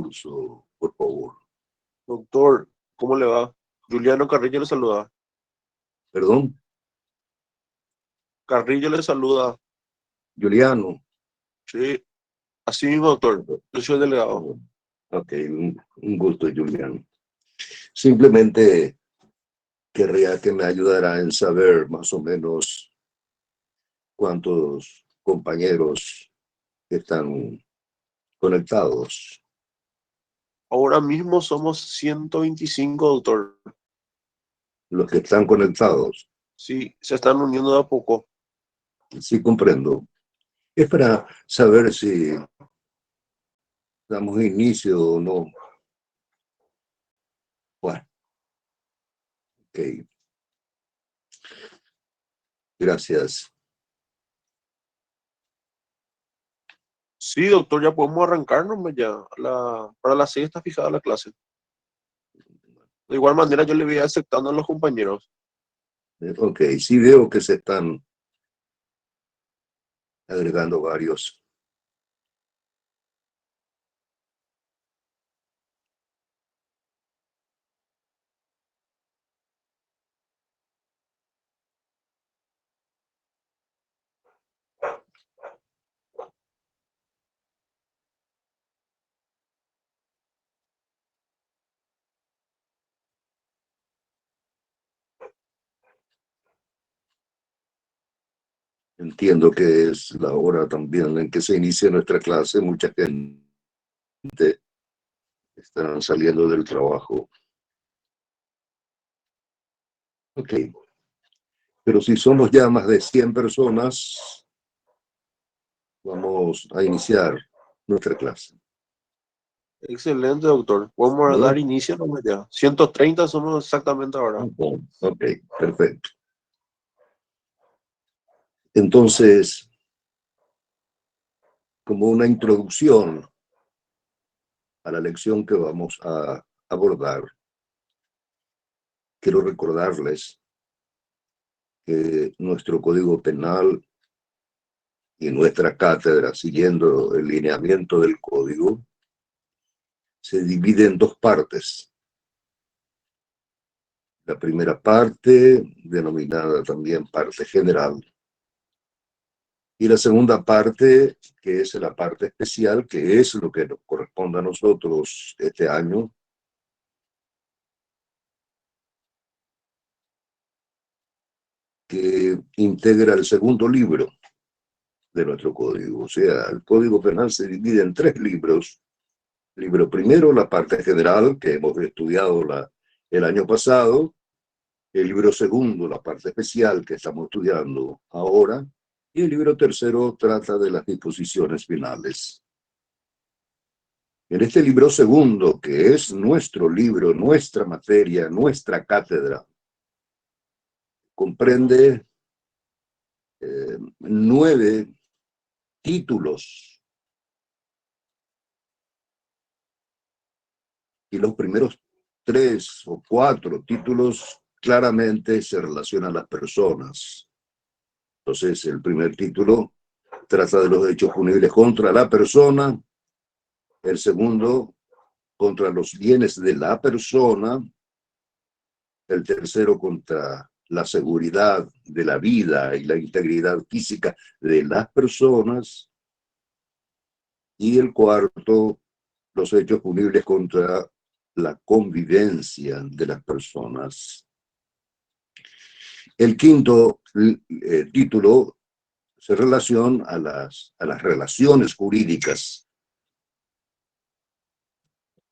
curso, por favor. Doctor, ¿cómo le va? Juliano Carrillo le saluda. ¿Perdón? Carrillo le saluda. Juliano. Sí, así mismo, doctor. Yo soy el delegado. Ok, un gusto, Juliano. Simplemente querría que me ayudara en saber más o menos cuántos compañeros están conectados. Ahora mismo somos 125, doctor. Los que están conectados. Sí, se están uniendo de a poco. Sí, comprendo. Es para saber si damos inicio o no. Bueno, ok. Gracias. Sí, doctor, ya podemos arrancarnos ya. Para las 6 está fijada la clase. De igual manera, yo le voy aceptando a los compañeros. Ok, sí veo que se están agregando varios. Entiendo que es la hora también en que se inicia nuestra clase. Mucha gente está saliendo del trabajo. Ok. Pero si somos ya más de 100 personas, vamos a iniciar nuestra clase. Excelente, doctor. Podemos ¿No? dar inicio nomás ya. 130 somos exactamente ahora. Ok, perfecto. Entonces, como una introducción a la lección que vamos a abordar, quiero recordarles que nuestro Código Penal y nuestra cátedra, siguiendo el lineamiento del Código, se divide en dos partes. La primera parte, denominada también parte general, y la segunda parte, que es la parte especial, que es lo que nos corresponde a nosotros este año, que integra el segundo libro de nuestro código. O sea, el Código Penal se divide en tres libros. Libro primero, la parte general, que hemos estudiado el año pasado. El libro segundo, la parte especial, que estamos estudiando ahora. Y el libro tercero trata de las disposiciones finales. En este libro segundo, que es nuestro libro, nuestra materia, nuestra cátedra, comprende 9 títulos. Y los primeros 3 o 4 títulos claramente se relacionan a las personas. Entonces, el primer título trata de los hechos punibles contra la persona. El segundo, contra los bienes de la persona. El tercero, contra la seguridad de la vida y la integridad física de las personas. Y el cuarto, los hechos punibles contra la convivencia de las personas. El quinto título se relaciona a las relaciones jurídicas.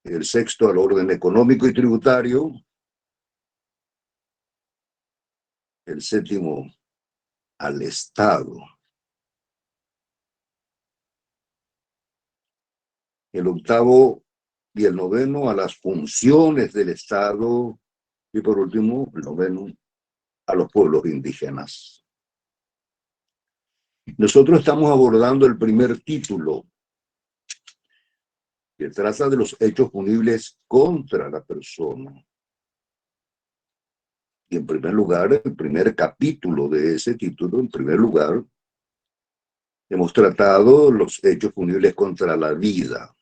El sexto, al orden económico y tributario. El séptimo, al Estado. El octavo y el noveno, a las funciones del Estado. Y por último, el noveno, a los pueblos indígenas. Nosotros estamos abordando el primer título, que trata de los hechos punibles contra la persona. Y en primer lugar, el primer capítulo de ese título, en primer lugar, hemos tratado los hechos punibles contra la vida.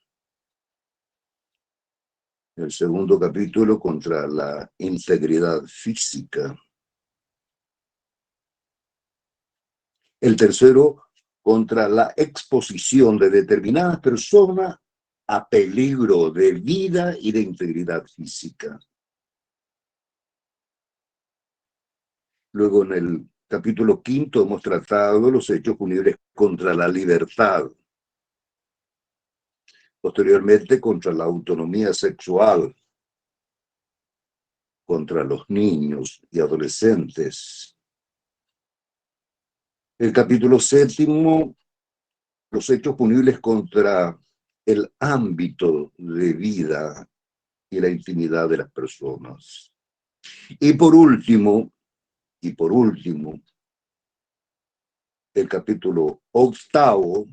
El segundo capítulo contra la integridad física. El tercero contra la exposición de determinadas personas a peligro de vida y de integridad física. Luego en el capítulo quinto hemos tratado los hechos punibles contra la libertad. Posteriormente contra la autonomía sexual, contra los niños y adolescentes. El capítulo séptimo, los hechos punibles contra el ámbito de vida y la intimidad de las personas. Y por último, el capítulo octavo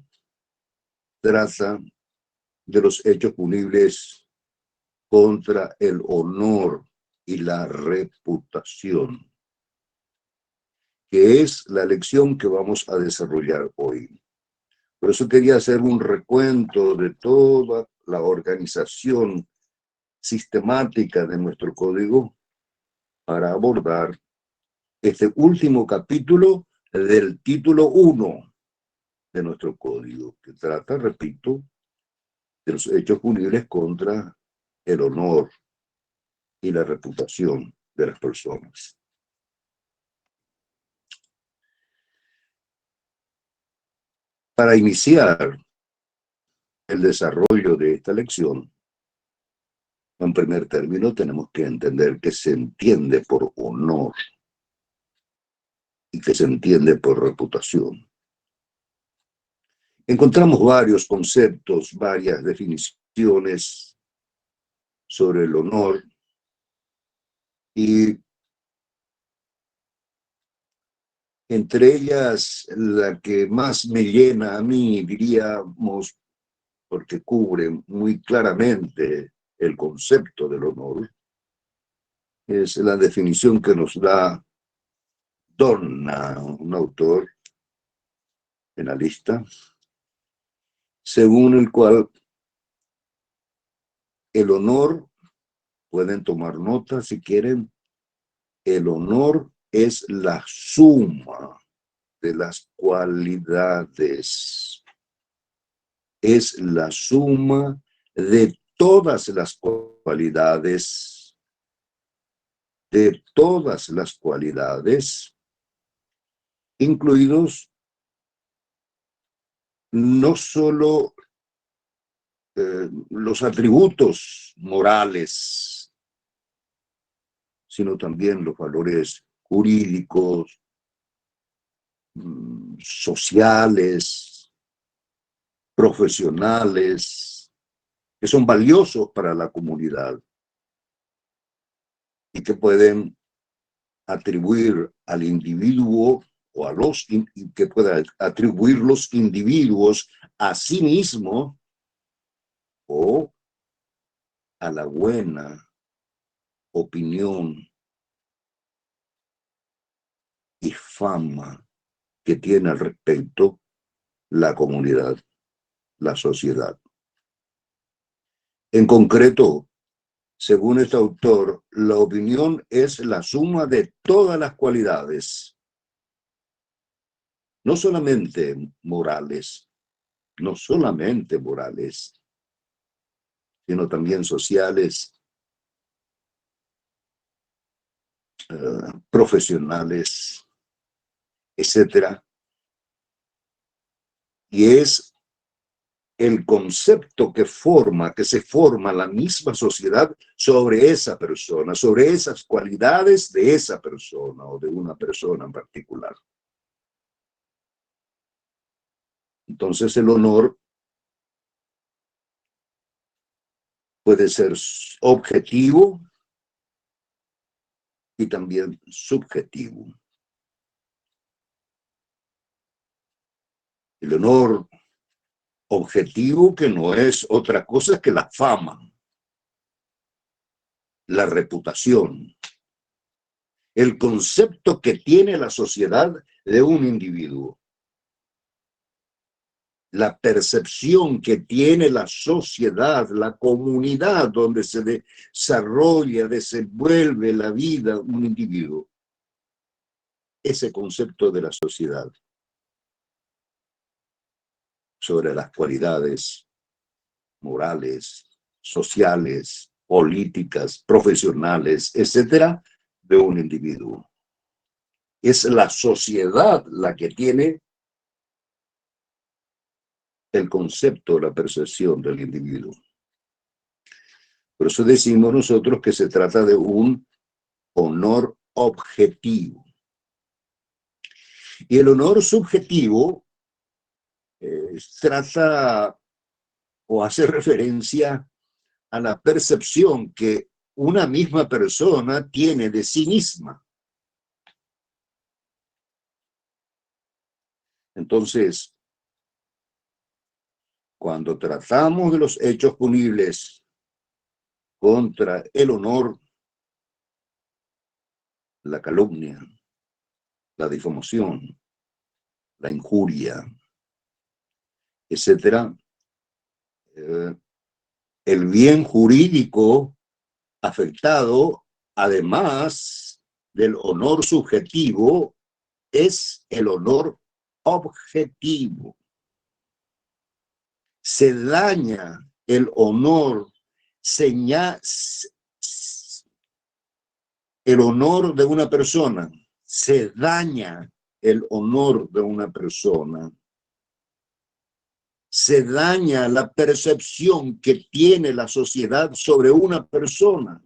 trata de los hechos punibles contra el honor y la reputación, que es la lección que vamos a desarrollar hoy. Por eso quería hacer un recuento de toda la organización sistemática de nuestro código para abordar este último capítulo del título 1 de nuestro código, que trata, repito, de los hechos punibles contra el honor y la reputación de las personas. Para iniciar el desarrollo de esta lección, en primer término tenemos que entender qué se entiende por honor y qué se entiende por reputación. Encontramos varios conceptos, varias definiciones sobre el honor y entre ellas la que más me llena a mí, diríamos, porque cubre muy claramente el concepto del honor, es la definición que nos da Donna, un autor penalista, según el cual el honor, pueden tomar nota si quieren, el honor es la suma de las cualidades, es la suma de todas las cualidades, incluidos no solo los atributos morales, sino también los valores jurídicos, sociales, profesionales, que son valiosos para la comunidad y que pueden atribuir al individuo o a los que puedan atribuir los individuos a sí mismos o a la buena opinión y fama que tiene al respecto la comunidad, la sociedad. En concreto, según este autor, la opinión es la suma de todas las cualidades, no solamente morales, sino también sociales, profesionales, etcétera. Y es el concepto que se forma la misma sociedad sobre esa persona, sobre esas cualidades de esa persona o de una persona en particular. Entonces el honor puede ser objetivo y también subjetivo. El honor objetivo, que no es otra cosa que la fama, la reputación, el concepto que tiene la sociedad de un individuo. la percepción que tiene la sociedad, la comunidad donde se desarrolla, desenvuelve la vida de un individuo. Ese concepto de la sociedad sobre las cualidades morales, sociales, políticas, profesionales, etcétera, de un individuo. Es la sociedad la que tiene el concepto, la percepción del individuo. Por eso decimos nosotros que se trata de un honor objetivo. Y el honor subjetivo trata o hace referencia a la percepción que una misma persona tiene de sí misma. Entonces, cuando tratamos de los hechos punibles contra el honor, la calumnia, la difamación, la injuria, etcétera, el bien jurídico afectado, además del honor subjetivo, es el honor objetivo. Se daña el honor, el honor de una persona, se daña el honor de una persona, se daña la percepción que tiene la sociedad sobre una persona.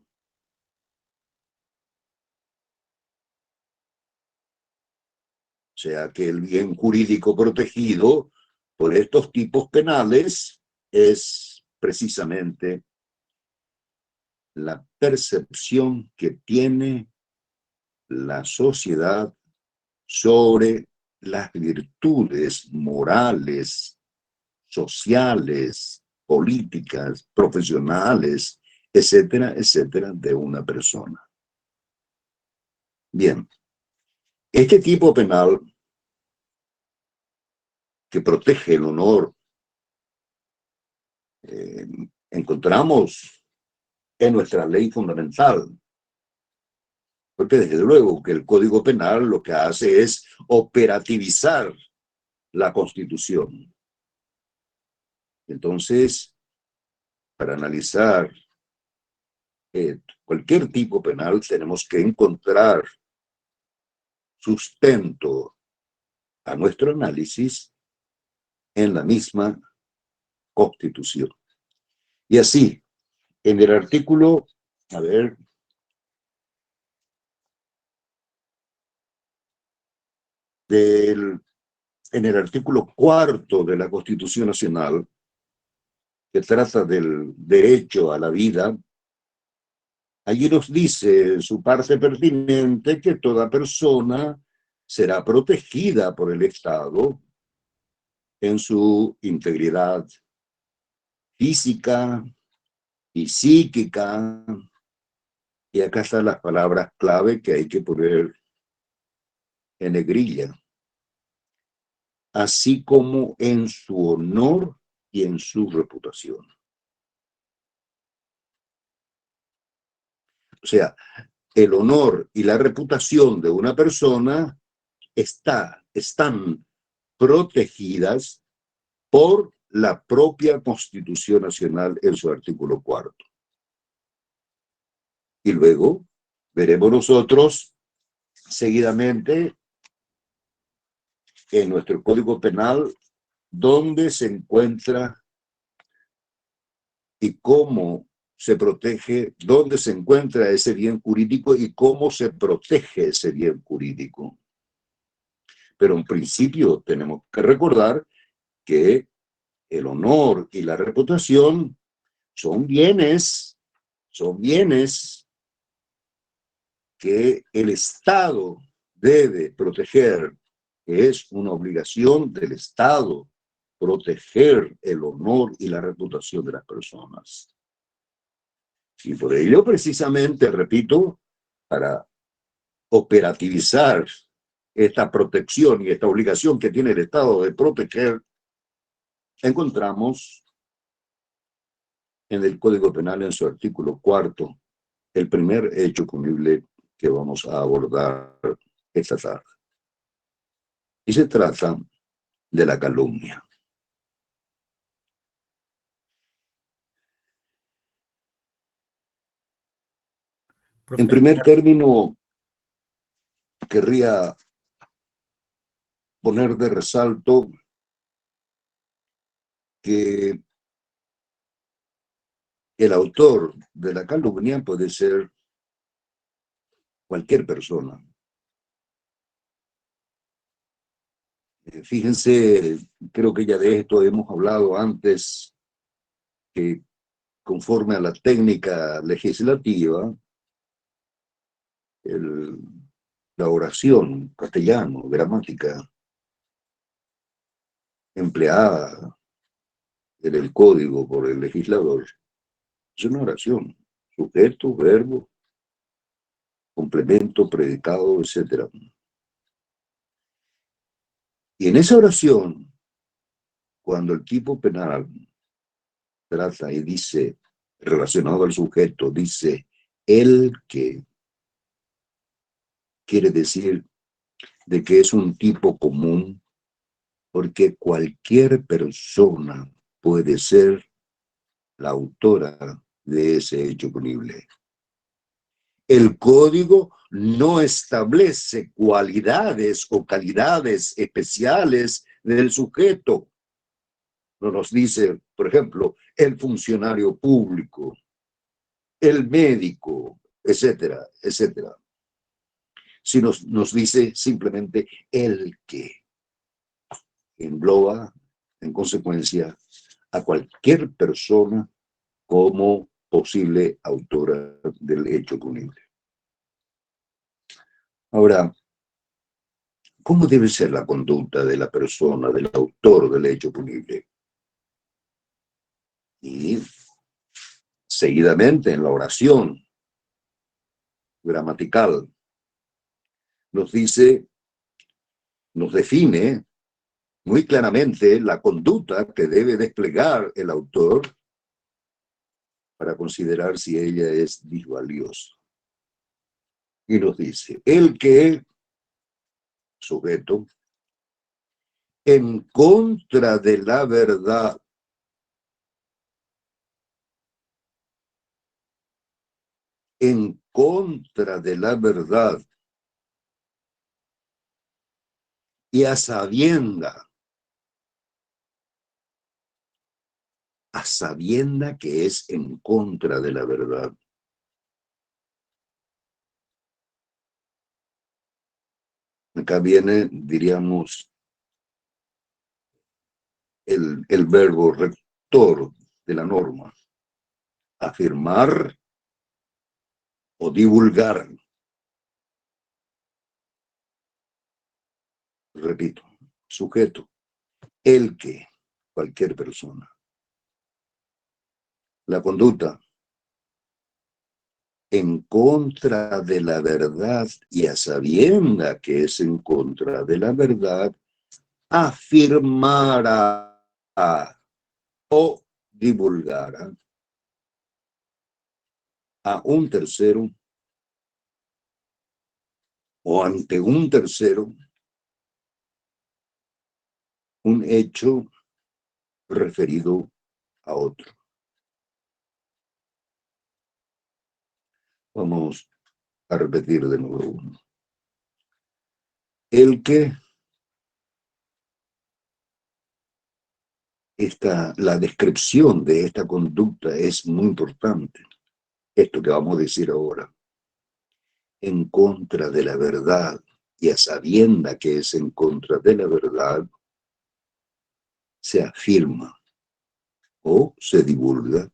O sea que el bien jurídico protegido por estos tipos penales es precisamente la percepción que tiene la sociedad sobre las virtudes morales, sociales, políticas, profesionales, etcétera, etcétera, de una persona. Bien, este tipo penal que protege el honor, encontramos en nuestra ley fundamental, porque desde luego que el Código Penal lo que hace es operativizar la Constitución. Entonces, para analizar cualquier tipo penal tenemos que encontrar sustento a nuestro análisis en la misma Constitución. Y así, en el artículo, en el artículo 4 de la Constitución Nacional, que trata del derecho a la vida, allí nos dice en su parte pertinente que toda persona será protegida por el Estado en su integridad física y psíquica. Y acá están las palabras clave que hay que poner en negrilla. Así como en su honor y en su reputación. O sea, el honor y la reputación de una persona están protegidas por la propia Constitución Nacional en su artículo 4. Y luego veremos nosotros seguidamente en nuestro Código Penal dónde se encuentra y cómo se protege, dónde se encuentra ese bien jurídico y cómo se protege ese bien jurídico. Pero en principio tenemos que recordar que el honor y la reputación son bienes que el Estado debe proteger, que es una obligación del Estado proteger el honor y la reputación de las personas. Y por ello, precisamente, repito, para operativizar esta protección y esta obligación que tiene el Estado de proteger encontramos en el Código Penal, en su artículo 4, el primer hecho punible que vamos a abordar esta tarde. Y se trata de la calumnia. En primer término, querría poner de resalto que el autor de la calumnia puede ser cualquier persona. Fíjense, creo que ya de esto hemos hablado antes, que conforme a la técnica legislativa, la oración castellano, gramática, empleada en el código por el legislador, es una oración, sujeto, verbo, complemento, predicado, etc. Y en esa oración, cuando el tipo penal trata y dice, relacionado al sujeto, dice el que, quiere decir de que es un tipo común, porque cualquier persona puede ser la autora de ese hecho punible. El código no establece cualidades o calidades especiales del sujeto. No nos dice, por ejemplo, el funcionario público, el médico, etcétera, etcétera. Sino nos dice simplemente el que engloba, en consecuencia, a cualquier persona como posible autora del hecho punible. Ahora, ¿cómo debe ser la conducta de la persona, del autor del hecho punible? Y seguidamente en la oración gramatical nos dice, nos define muy claramente la conducta que debe desplegar el autor para considerar si ella es disvaliosa. Y nos dice, el que, sujeto, en contra de la verdad, en contra de la verdad, y a sabienda que es en contra de la verdad. Acá viene, diríamos, el verbo rector de la norma, afirmar o divulgar. Repito, sujeto, el que, cualquier persona. La conducta, en contra de la verdad y a sabienda que es en contra de la verdad, afirmará o divulgará a un tercero o ante un tercero un hecho referido a otro. Vamos a repetir de nuevo. El que la descripción de esta conducta es muy importante. Esto que vamos a decir ahora. En contra de la verdad y a sabienda que es en contra de la verdad, se afirma o se divulga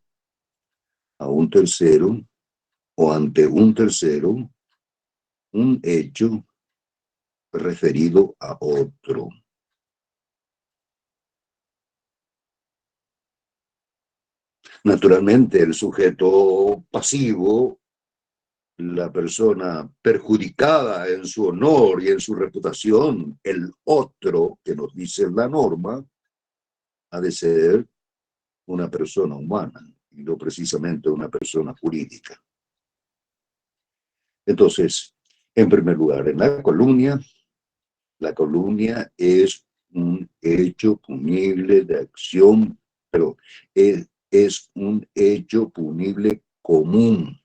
a un tercero o ante un tercero un hecho referido a otro. Naturalmente, el sujeto pasivo, la persona perjudicada en su honor y en su reputación, el otro que nos dice la norma, ha de ser una persona humana, y no precisamente una persona jurídica. Entonces, en primer lugar, en la calumnia es un hecho punible de acción, pero es un hecho punible común.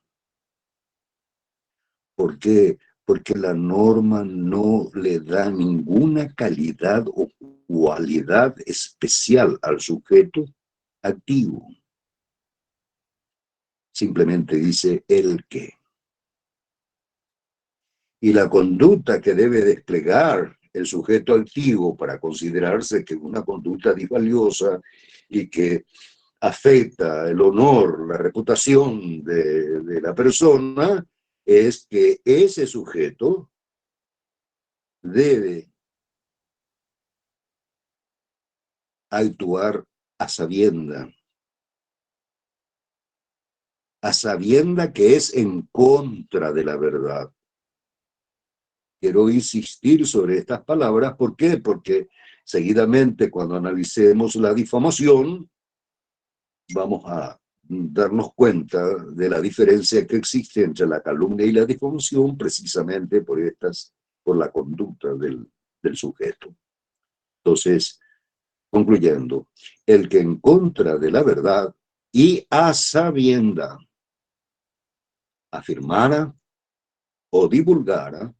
¿Por qué? Porque la norma no le da ninguna calidad o cualidad especial al sujeto activo. Simplemente dice el que. Y la conducta que debe desplegar el sujeto activo para considerarse que una conducta disvaliosa y que afecta el honor, la reputación de la persona, es que ese sujeto debe actuar a sabienda que es en contra de la verdad. Quiero insistir sobre estas palabras. ¿Por qué? Porque seguidamente, cuando analicemos la difamación, vamos a darnos cuenta de la diferencia que existe entre la calumnia y la difamación, precisamente por la conducta del sujeto. Entonces, concluyendo, el que en contra de la verdad y a sabienda afirmara o divulgara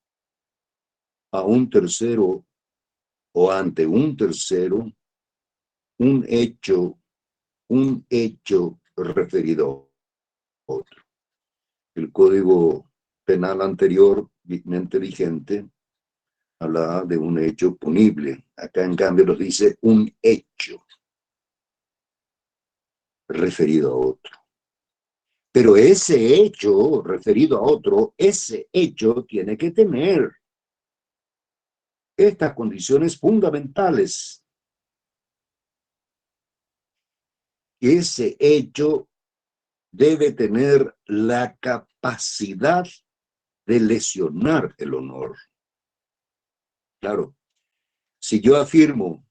a un tercero o ante un tercero un hecho referido a otro. El Código Penal anteriormente vigente hablaba de un hecho punible. Acá, en cambio, nos dice un hecho referido a otro. Pero ese hecho referido a otro, ese hecho tiene que tener estas condiciones fundamentales. Ese hecho debe tener la capacidad de lesionar el honor. Claro, si yo afirmo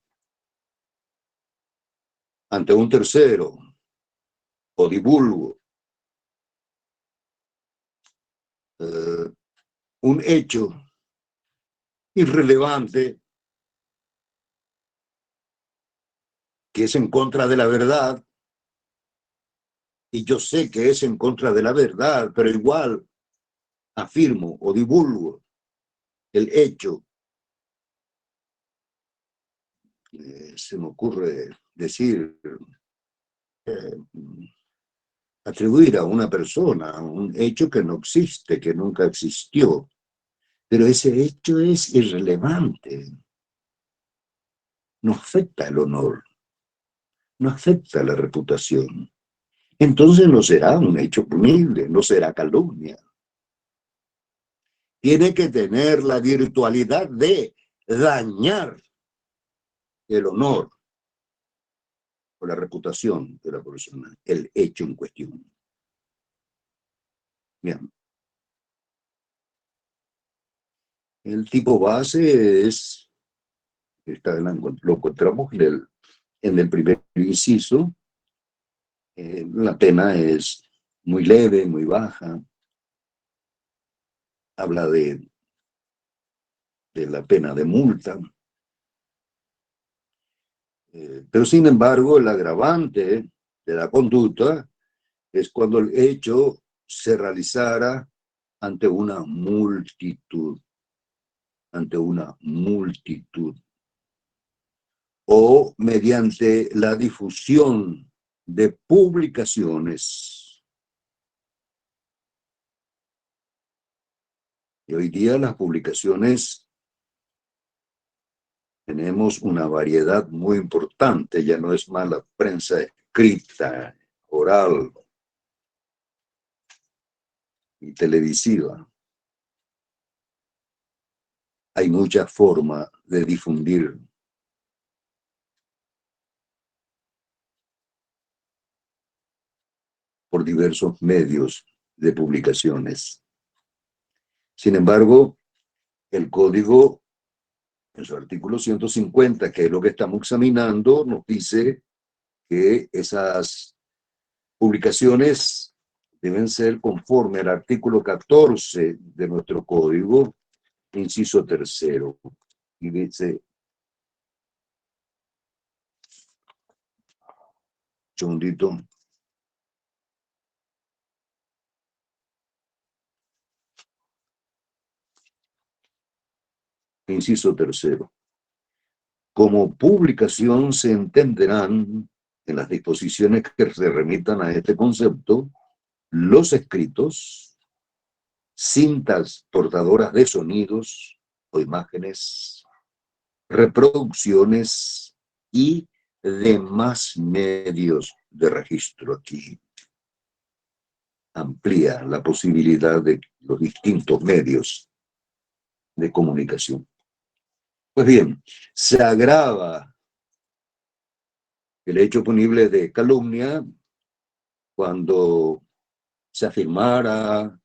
ante un tercero o divulgo un hecho irrelevante que es en contra de la verdad, y yo sé que es en contra de la verdad, pero igual afirmo o divulgo el hecho, se me ocurre decir, eh, atribuir a una persona un hecho que no existe, que nunca existió, pero ese hecho es irrelevante, no afecta el honor, no afecta la reputación. Entonces no será un hecho punible, no será calumnia. Tiene que tener la virtualidad de dañar el honor o la reputación de la persona, el hecho en cuestión. Bien. El tipo base lo encontramos en el primer inciso. La pena es muy leve, muy baja. Habla de la pena de multa. Pero sin embargo, el agravante de la conducta es cuando el hecho se realizara ante una multitud, o mediante la difusión de publicaciones. Y hoy día las publicaciones tenemos una variedad muy importante, ya no es más la prensa escrita, oral y televisiva. Hay muchas formas de difundir por diversos medios de publicaciones. Sin embargo, el código En su artículo 150, que es lo que estamos examinando, nos dice que esas publicaciones deben ser conforme al artículo 14 de nuestro código, inciso tercero. Y dice, segundito. Inciso tercero. Como publicación se entenderán en las disposiciones que se remitan a este concepto los escritos, cintas portadoras de sonidos o imágenes, reproducciones y demás medios de registro. Aquí amplía la posibilidad de los distintos medios de comunicación. Pues bien, se agrava el hecho punible de calumnia cuando se afirmara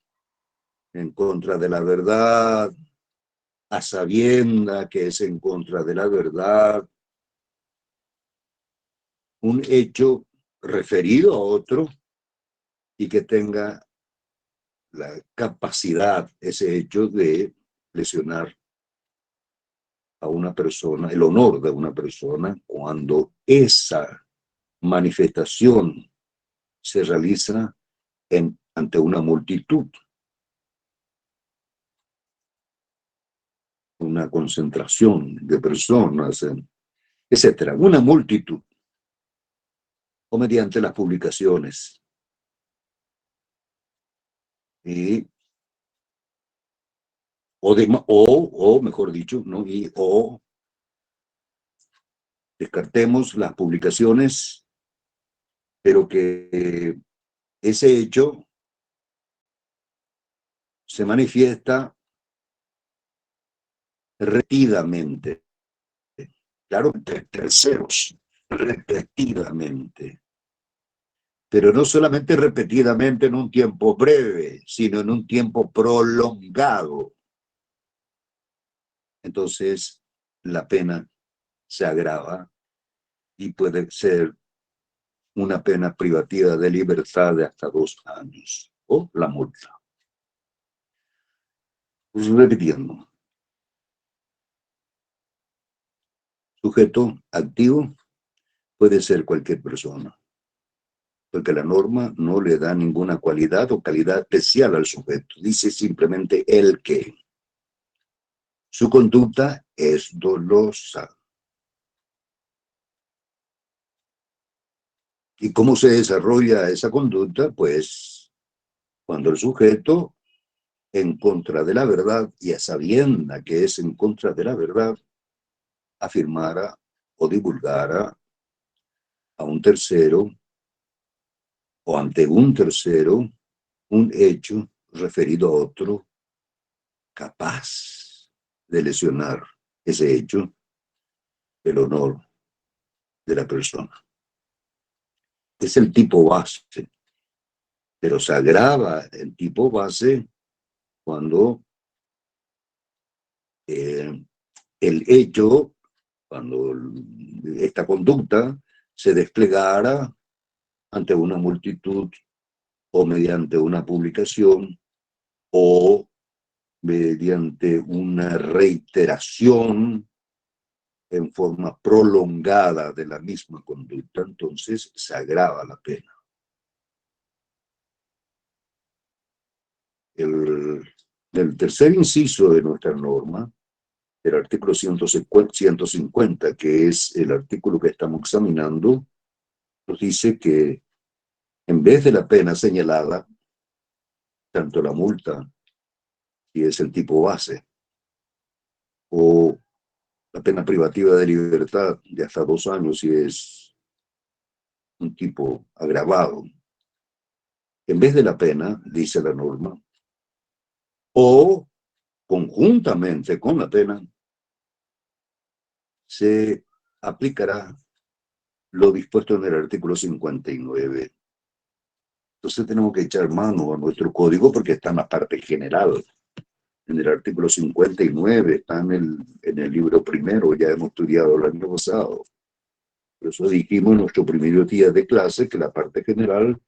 en contra de la verdad, a sabienda que es en contra de la verdad, un hecho referido a otro y que tenga la capacidad, ese hecho, de lesionar a una persona, el honor de una persona, cuando esa manifestación se realiza ante una multitud, una concentración de personas, etcétera, una multitud, o mediante las publicaciones. Y, o mejor dicho, ¿no? O descartemos las publicaciones, pero que ese hecho se manifiesta repetidamente, claro, entre terceros, repetidamente, pero no solamente repetidamente en un tiempo breve, sino en un tiempo prolongado. Entonces, la pena se agrava y puede ser una pena privativa de libertad de hasta 2 años o la multa. Pues repitiendo, sujeto activo puede ser cualquier persona, porque la norma no le da ninguna cualidad o calidad especial al sujeto, dice simplemente el que. Su conducta es dolosa. ¿Y cómo se desarrolla esa conducta? Pues cuando el sujeto, en contra de la verdad y a sabienda que es en contra de la verdad, afirmara o divulgara a un tercero o ante un tercero un hecho referido a otro capaz de lesionar ese hecho, el honor de la persona. Es el tipo base, pero se agrava el tipo base cuando el hecho, cuando esta conducta se desplegara ante una multitud o mediante una publicación o mediante una reiteración en forma prolongada de la misma conducta, entonces se agrava la pena. El tercer inciso de nuestra norma, el artículo 150, que es el artículo que estamos examinando, nos dice que en vez de la pena señalada, tanto la multa, si es el tipo base, o la pena privativa de libertad de hasta 2 años si es un tipo agravado, en vez de la pena, dice la norma, o conjuntamente con la pena, se aplicará lo dispuesto en el artículo 59. Entonces tenemos que echar mano a nuestro código porque está en la parte general. en el artículo 59, está en el libro primero, ya hemos estudiado el año pasado. Por eso dijimos en nuestro primer día de clase que la parte general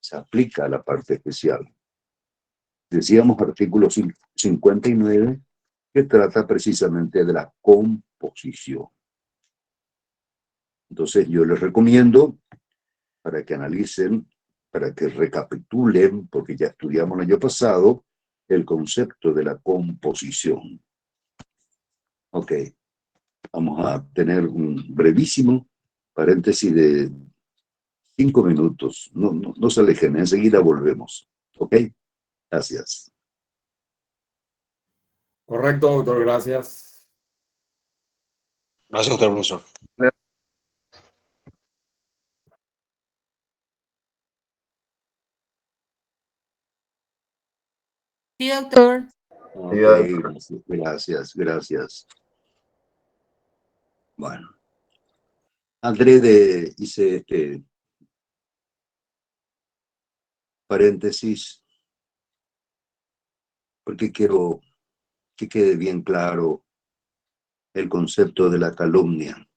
se aplica a la parte especial. Decíamos artículo 59, que trata precisamente de la composición. Entonces yo les recomiendo, para que analicen, para que recapitulen, porque ya estudiamos el año pasado, el concepto de la composición. Ok, vamos a tener un brevísimo paréntesis de 5 minutos. No se alejen, enseguida volvemos. Ok, gracias. Correcto, doctor, gracias. Gracias, doctor profesor. Sí, doctor. Ok, gracias. Bueno, André hice este paréntesis porque quiero que quede bien claro el concepto de la calumnia,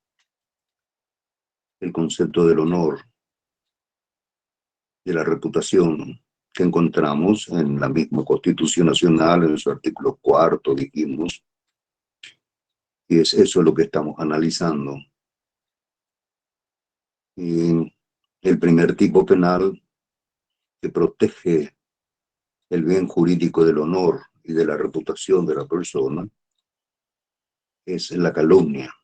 el concepto del honor, de la reputación que encontramos en la misma Constitución Nacional, en su artículo 4, dijimos, y es eso lo que estamos analizando. Y el primer tipo penal que protege el bien jurídico del honor y de la reputación de la persona es la calumnia.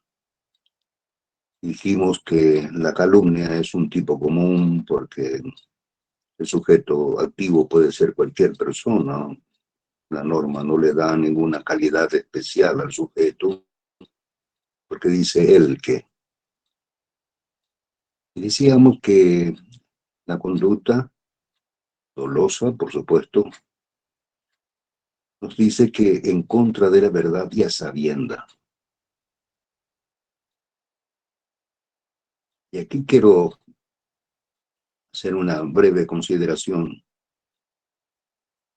Dijimos que la calumnia es un tipo común porque el sujeto activo puede ser cualquier persona. La norma no le da ninguna calidad especial al sujeto porque dice él que. Decíamos que la conducta dolosa, por supuesto, nos dice que en contra de la verdad y a sabienda. Y aquí quiero hacer una breve consideración,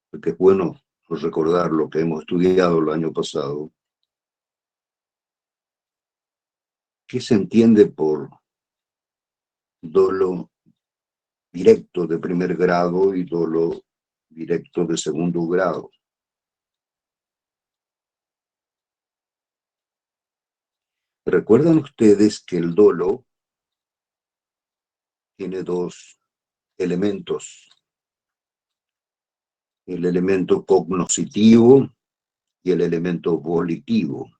porque es bueno recordar lo que hemos estudiado el año pasado. ¿Qué se entiende por dolo directo de primer grado y dolo directo de segundo grado? ¿Recuerdan ustedes que el dolo tiene dos elementos? El elemento cognoscitivo y el elemento volitivo.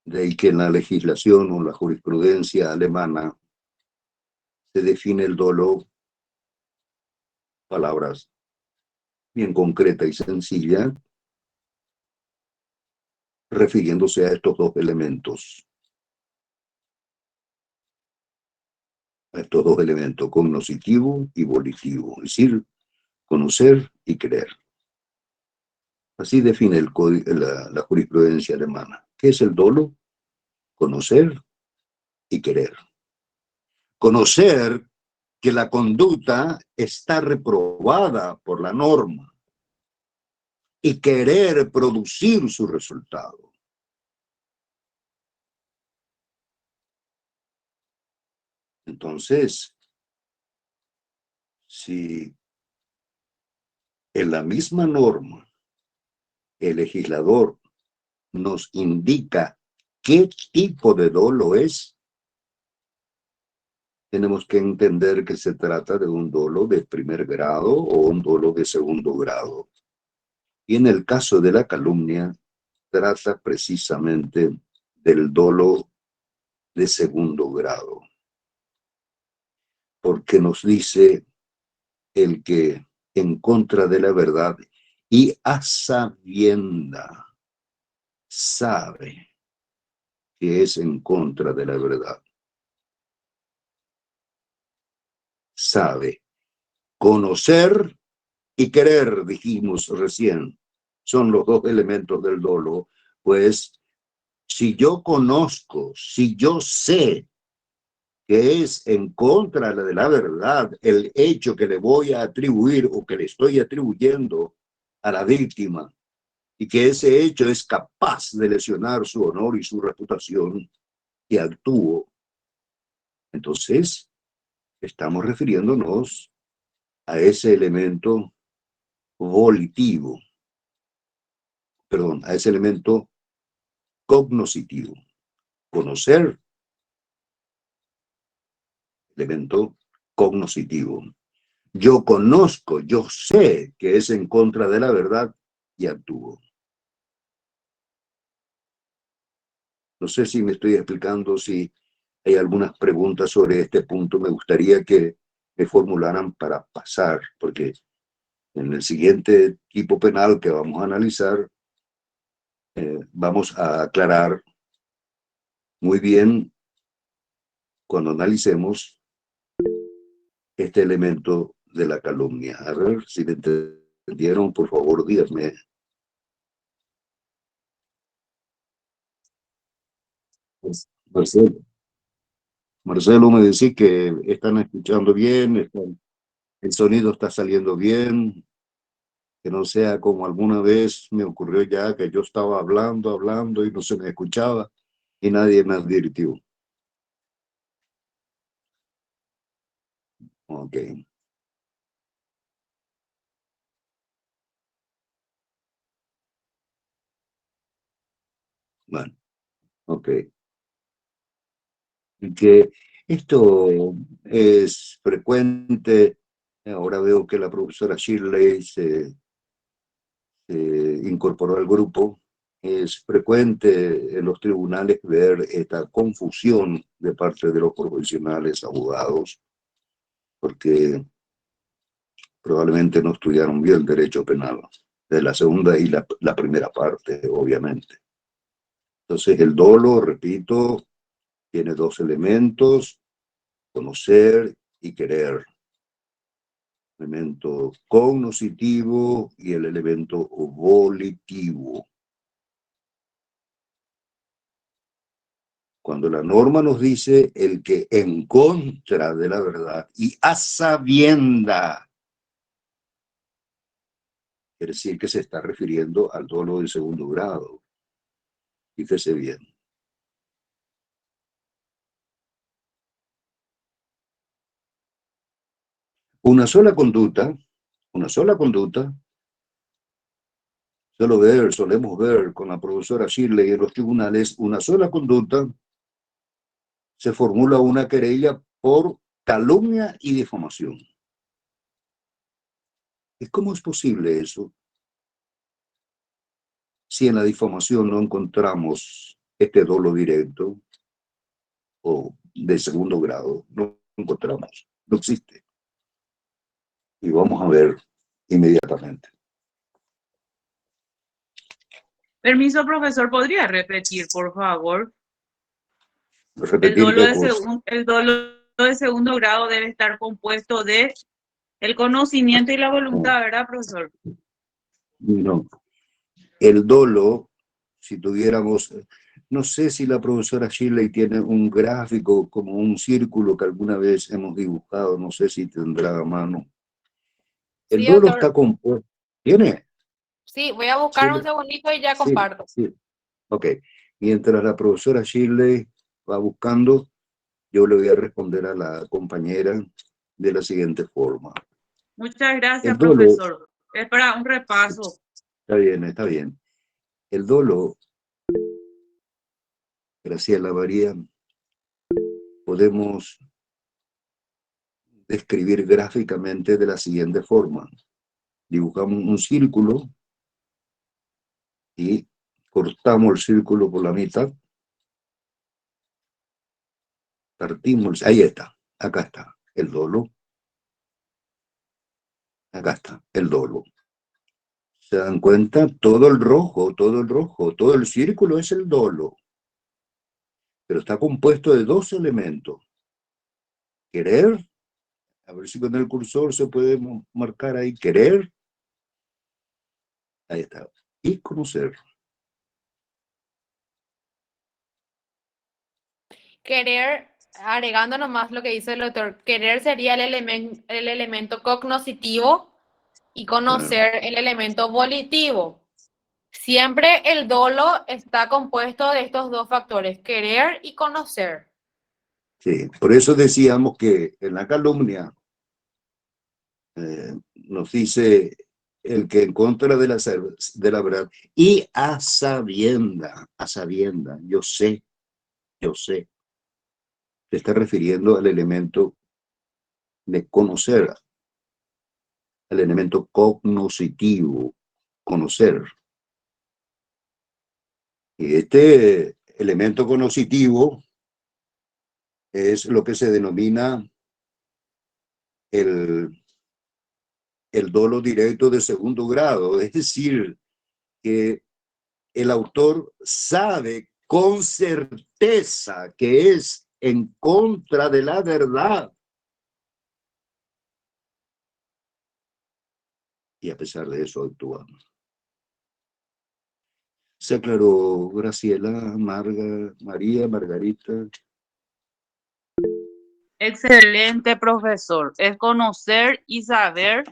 De ahí que en la legislación o la jurisprudencia alemana se define el dolo, palabras bien concreta y sencilla, refiriéndose a estos dos elementos. A estos dos elementos, cognoscitivo y volitivo, es decir, conocer y creer. Así define la jurisprudencia alemana. ¿Qué es el dolo? Conocer y querer. Conocer que la conducta está reprobada por la norma y querer producir su resultado. Entonces, si en la misma norma el legislador nos indica qué tipo de dolo es, tenemos que entender que se trata de un dolo de primer grado o un dolo de segundo grado. Y en el caso de la calumnia, trata precisamente del dolo de segundo grado. Porque nos dice el que en contra de la verdad y a sabienda sabe que es en contra de la verdad. Sabe. Conocer y querer, dijimos recién, son los dos elementos del dolo. Pues si yo conozco, si yo sé que es en contra de la verdad, el hecho que le voy a atribuir o que le estoy atribuyendo a la víctima, y que ese hecho es capaz de lesionar su honor y su reputación, y actúo, entonces estamos refiriéndonos a ese elemento volitivo, perdón, a ese elemento cognoscitivo. Conocer, elemento cognoscitivo. Yo conozco, yo sé que es en contra de la verdad y actúo. No sé si me estoy explicando, si hay algunas preguntas sobre este punto. Me gustaría que me formularan para pasar, porque en el siguiente tipo penal que vamos a analizar, vamos a aclarar muy bien cuando analicemos este elemento de la calumnia. A ver si me entendieron, por favor, díganme. Marcelo, Marcelo me decía que están escuchando bien, el sonido está saliendo bien, que no sea como alguna vez me ocurrió ya que yo estaba hablando y no se me escuchaba y nadie me advirtió. Ok, bueno, ok. Que esto es frecuente. Ahora veo que la profesora Shirley se incorporó al grupo. Es frecuente en los tribunales ver esta confusión de parte de los profesionales abogados, porque probablemente no estudiaron bien derecho penal, de la segunda y la primera parte, obviamente. Entonces, el dolo, repito, tiene dos elementos: conocer y querer. El elemento cognoscitivo y el elemento volitivo. Cuando la norma nos dice el que en contra de la verdad y a sabienda, quiere decir que se está refiriendo al dolo de segundo grado. Fíjese bien. Una sola conducta, solemos ver con la profesora Shirley en los tribunales, una sola conducta, se formula una querella por calumnia y difamación. ¿Y cómo es posible eso? Si en la difamación no encontramos este dolo directo o de segundo grado, no encontramos, no existe. Y vamos a ver inmediatamente. Permiso, profesor, ¿podría repetir, por favor? Repetir qué cosa. El dolo de segundo grado debe estar compuesto de el conocimiento y la voluntad, ¿verdad, profesor? No. El dolo, si tuviéramos, no sé si la profesora Shirley tiene un gráfico como un círculo que alguna vez hemos dibujado, no sé si tendrá a mano. El Sí, dolo doctor. está compuesto. ¿Tiene? Sí, voy a buscar un segundito y ya Sí, comparto. sí. Ok. Mientras la profesora Shirley va buscando, yo le voy a responder a la compañera de la siguiente forma. Muchas gracias, El dolo, profesor. Es para un repaso. está bien, está bien. El dolo, Graciela María, podemos describir gráficamente de la siguiente forma. Dibujamos un círculo y cortamos el círculo por la mitad. Partimos, ahí está, acá está el dolo. Acá está el dolo. ¿Se dan cuenta? Todo el rojo, todo el círculo es el dolo. Pero está compuesto de dos elementos. Querer, a ver si con el cursor se puede marcar ahí, querer. Ahí está. Y conocer. Querer agregando nomás lo que dice el doctor, querer sería el elemento cognoscitivo y conocer el elemento volitivo. Siempre el dolo está compuesto de estos dos factores, querer y conocer. Sí, por eso decíamos que en la calumnia nos dice el que en contra de la verdad y a sabienda, yo sé, se está refiriendo al elemento de conocer, al elemento cognoscitivo, conocer. Y este elemento cognoscitivo es lo que se denomina el dolo directo de segundo grado, es decir, que el autor sabe con certeza que es en contra de la verdad. Y a pesar de eso actúa. Se aclaró, Graciela, María, Margarita. Excelente, profesor. Es conocer y saber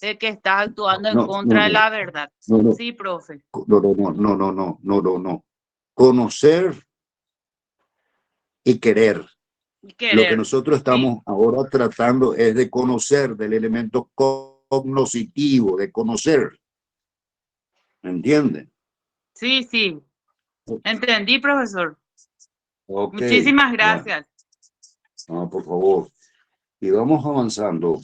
de que estás actuando en contra de la verdad. No. Sí, profe. No. Conocer y querer. Y querer. Lo que nosotros estamos ahora tratando es de conocer, del elemento cognoscitivo, de conocer. ¿Me entienden? Sí, sí. Entendí, profesor. Okay. Muchísimas gracias. Bueno. No, por favor. Y vamos avanzando.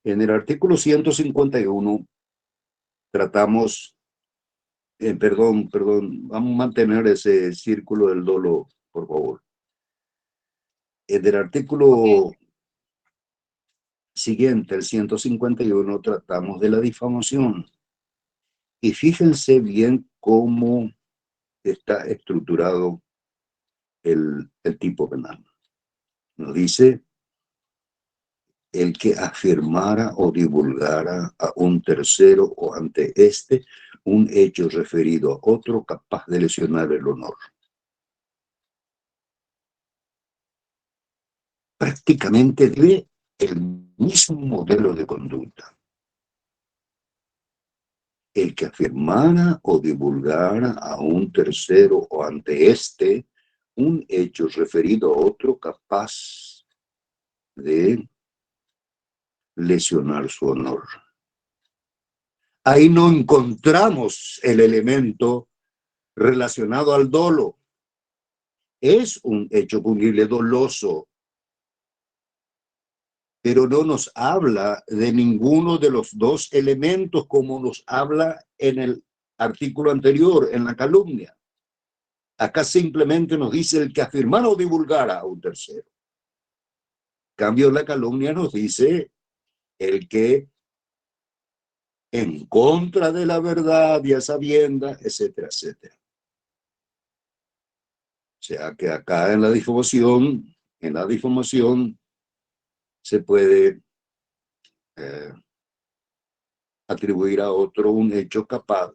En el artículo 151 tratamos, perdón, vamos a mantener ese círculo del dolo, por favor. En el artículo siguiente, el 151, tratamos de la difamación. Y fíjense bien cómo está estructurado el tipo penal. Nos dice el que afirmara o divulgara a un tercero o ante éste un hecho referido a otro capaz de lesionar el honor. Prácticamente de el mismo modelo de conducta. El que afirmara o divulgara a un tercero o ante éste un hecho referido a otro capaz de lesionar su honor. Ahí no encontramos el elemento relacionado al dolo. Es un hecho punible doloso, pero no nos habla de ninguno de los dos elementos como nos habla en el artículo anterior, en la calumnia. Acá simplemente nos dice el que afirmara o divulgara a un tercero. En cambio, la calumnia nos dice el que en contra de la verdad y a sabienda, etcétera, etcétera. O sea que acá en la difamación se puede atribuir a otro un hecho capaz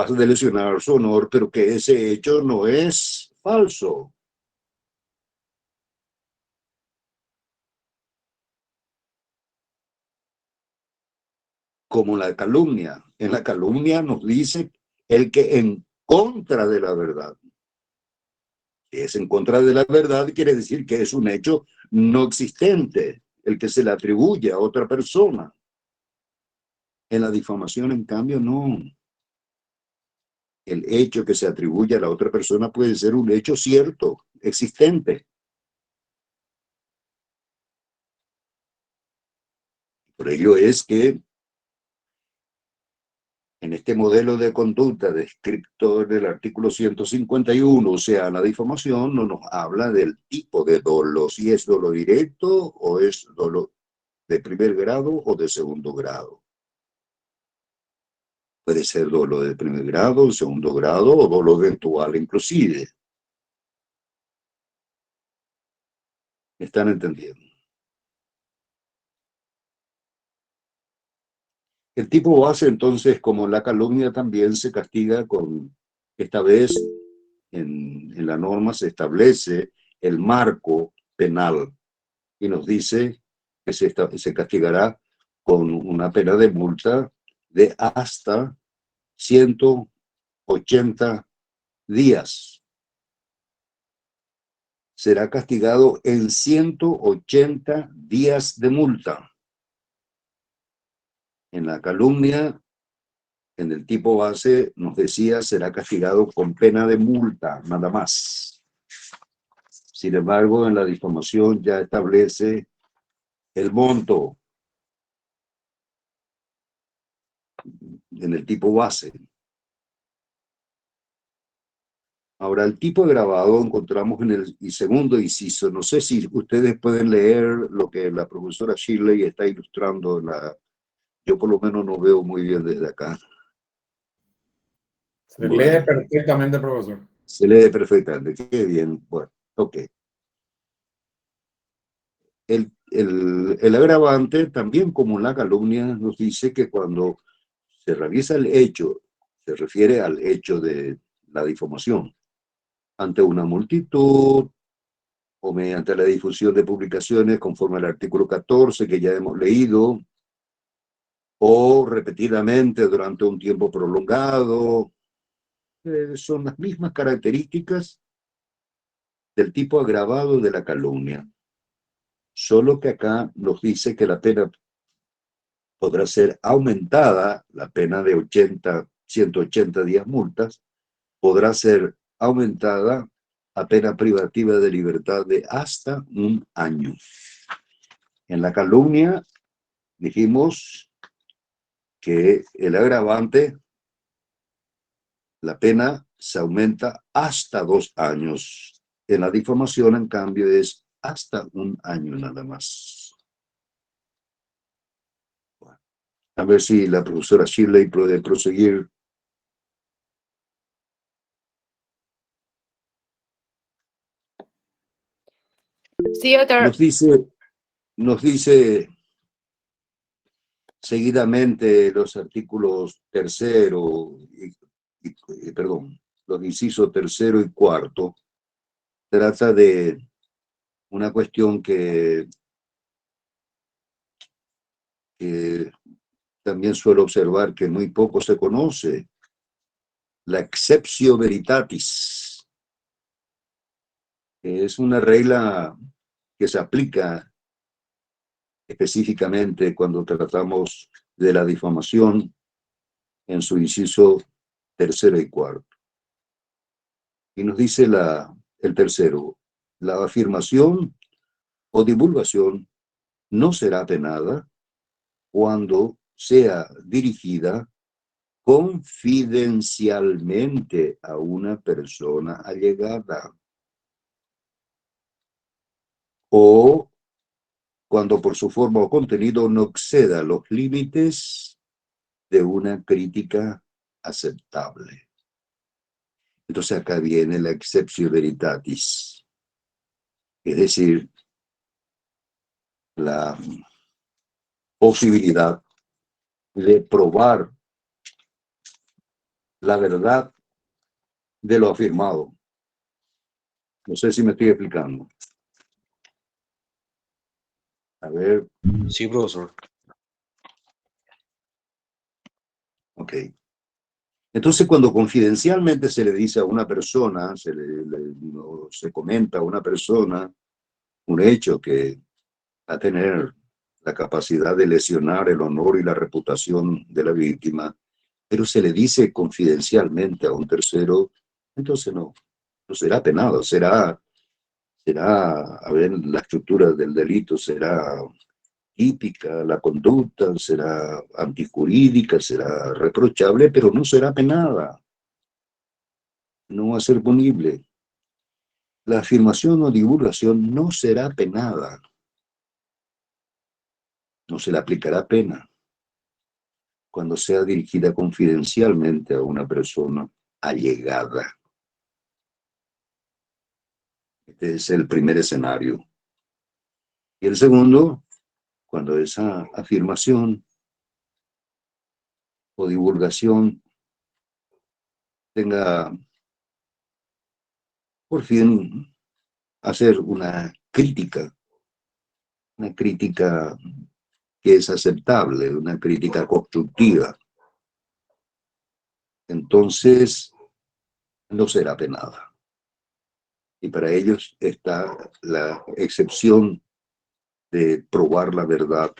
de lesionar su honor, pero que ese hecho no es falso. Como la calumnia. En la calumnia nos dice el que en contra de la verdad. Si es en contra de la verdad, quiere decir que es un hecho no existente, el que se le atribuye a otra persona. En la difamación, en cambio, no. El hecho que se atribuye a la otra persona puede ser un hecho cierto, existente. Por ello es que en este modelo de conducta descrito en el artículo 151, o sea, la difamación, no nos habla del tipo de dolo, si es dolo directo o es dolo de primer grado o de segundo grado. Puede ser dolo de primer grado, segundo grado o dolo eventual inclusive. ¿Me están entendiendo? El tipo base, entonces, como la calumnia, también se castiga con, esta vez en la norma se establece el marco penal y nos dice que se castigará con una pena de multa de hasta 180 días. Será castigado en 180 días de multa. En la calumnia, en el tipo base, nos decía, será castigado con pena de multa, nada más. Sin embargo, en la difamación ya establece el monto en el tipo base. Ahora, el tipo de grabado encontramos en el segundo inciso. No sé si ustedes pueden leer lo que la profesora Shirley está ilustrando. Yo por lo menos no veo muy bien desde acá. Se lee perfectamente, profesor. Se lee perfectamente. Qué bien. Bueno, ok. El agravante, también como la calumnia, nos dice que cuando se realiza el hecho, se refiere al hecho de la difamación, ante una multitud o mediante la difusión de publicaciones conforme al artículo 14 que ya hemos leído, o repetidamente durante un tiempo prolongado, son las mismas características del tipo agravado de la calumnia. Solo que acá nos dice que la pena podrá ser aumentada, la pena de 180 días multas, podrá ser aumentada a pena privativa de libertad de hasta 1 año. En la calumnia dijimos que el agravante, la pena se aumenta hasta 2 años. En la difamación, en cambio, es hasta 1 año nada más. Bueno, a ver si la profesora Shirley puede proseguir. Sí, doctor. Nos dice seguidamente los artículos tercero perdón, los incisos tercero y cuarto. Trata de una cuestión que también suelo observar que muy poco se conoce, la exceptio veritatis. Es una regla que se aplica específicamente cuando tratamos de la difamación en su inciso tercero y cuarto. Y nos dice el tercero, la afirmación o divulgación no será penada cuando sea dirigida confidencialmente a una persona allegada o cuando por su forma o contenido no exceda los límites de una crítica aceptable. Entonces acá viene la exceptio veritatis, es decir, la posibilidad de probar la verdad de lo afirmado. No sé si me estoy explicando. A ver. Sí, profesor. Ok. Entonces, cuando confidencialmente se le dice a una persona, se comenta a una persona un hecho que va a tener la capacidad de lesionar el honor y la reputación de la víctima, pero se le dice confidencialmente a un tercero, entonces no será penado, será, a ver, la estructura del delito será típica, la conducta será antijurídica, será reprochable, pero no será penada, no va a ser punible. La afirmación o divulgación no será penada, no se le aplicará pena cuando sea dirigida confidencialmente a una persona allegada. Este es el primer escenario. Y el segundo, cuando esa afirmación o divulgación tenga por fin hacer una crítica que es aceptable, una crítica constructiva, entonces no será penada. Y para ellos está la excepción de probar la verdad,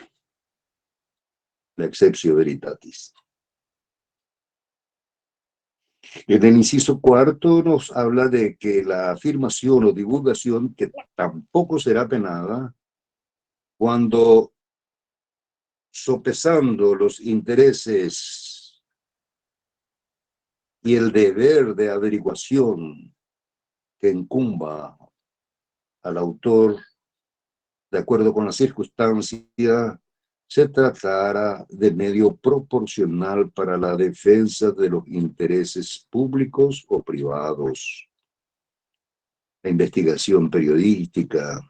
la exceptio veritatis. En el inciso cuarto nos habla de que la afirmación o divulgación, que tampoco será penada, cuando sopesando los intereses y el deber de averiguación que incumba al autor, de acuerdo con la circunstancia, se tratara de medio proporcional para la defensa de los intereses públicos o privados. La investigación periodística,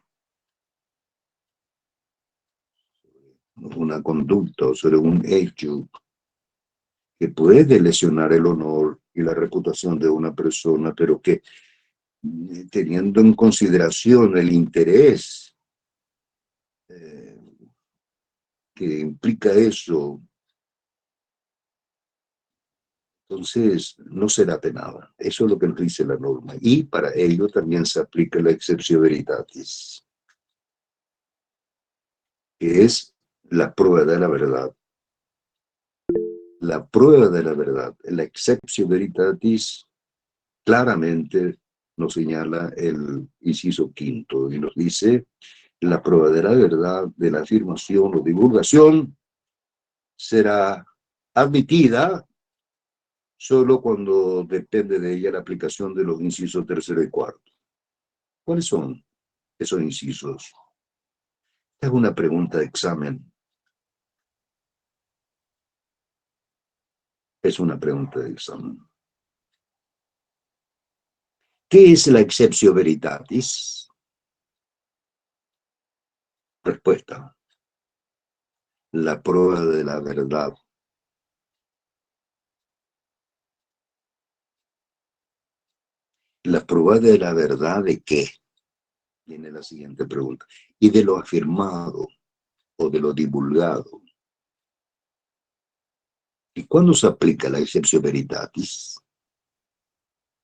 una conducta sobre un hecho que puede lesionar el honor y la reputación de una persona, pero que, teniendo en consideración el interés que implica eso, entonces no será penada. Eso es lo que nos dice la norma. Y para ello también se aplica la exceptio veritatis, que es la prueba de la verdad. La prueba de la verdad, la exceptio veritatis, claramente nos señala el inciso quinto y nos dice: la prueba de la verdad de la afirmación o divulgación será admitida solo cuando depende de ella la aplicación de los incisos tercero y cuarto. ¿Cuáles son esos incisos? Es una pregunta de examen. Es una pregunta de examen. ¿Qué es la exceptio veritatis? Respuesta: la prueba de la verdad. ¿La prueba de la verdad de qué? Viene la siguiente pregunta. Y de lo afirmado o de lo divulgado. ¿Y cuándo se aplica la exceptio veritatis?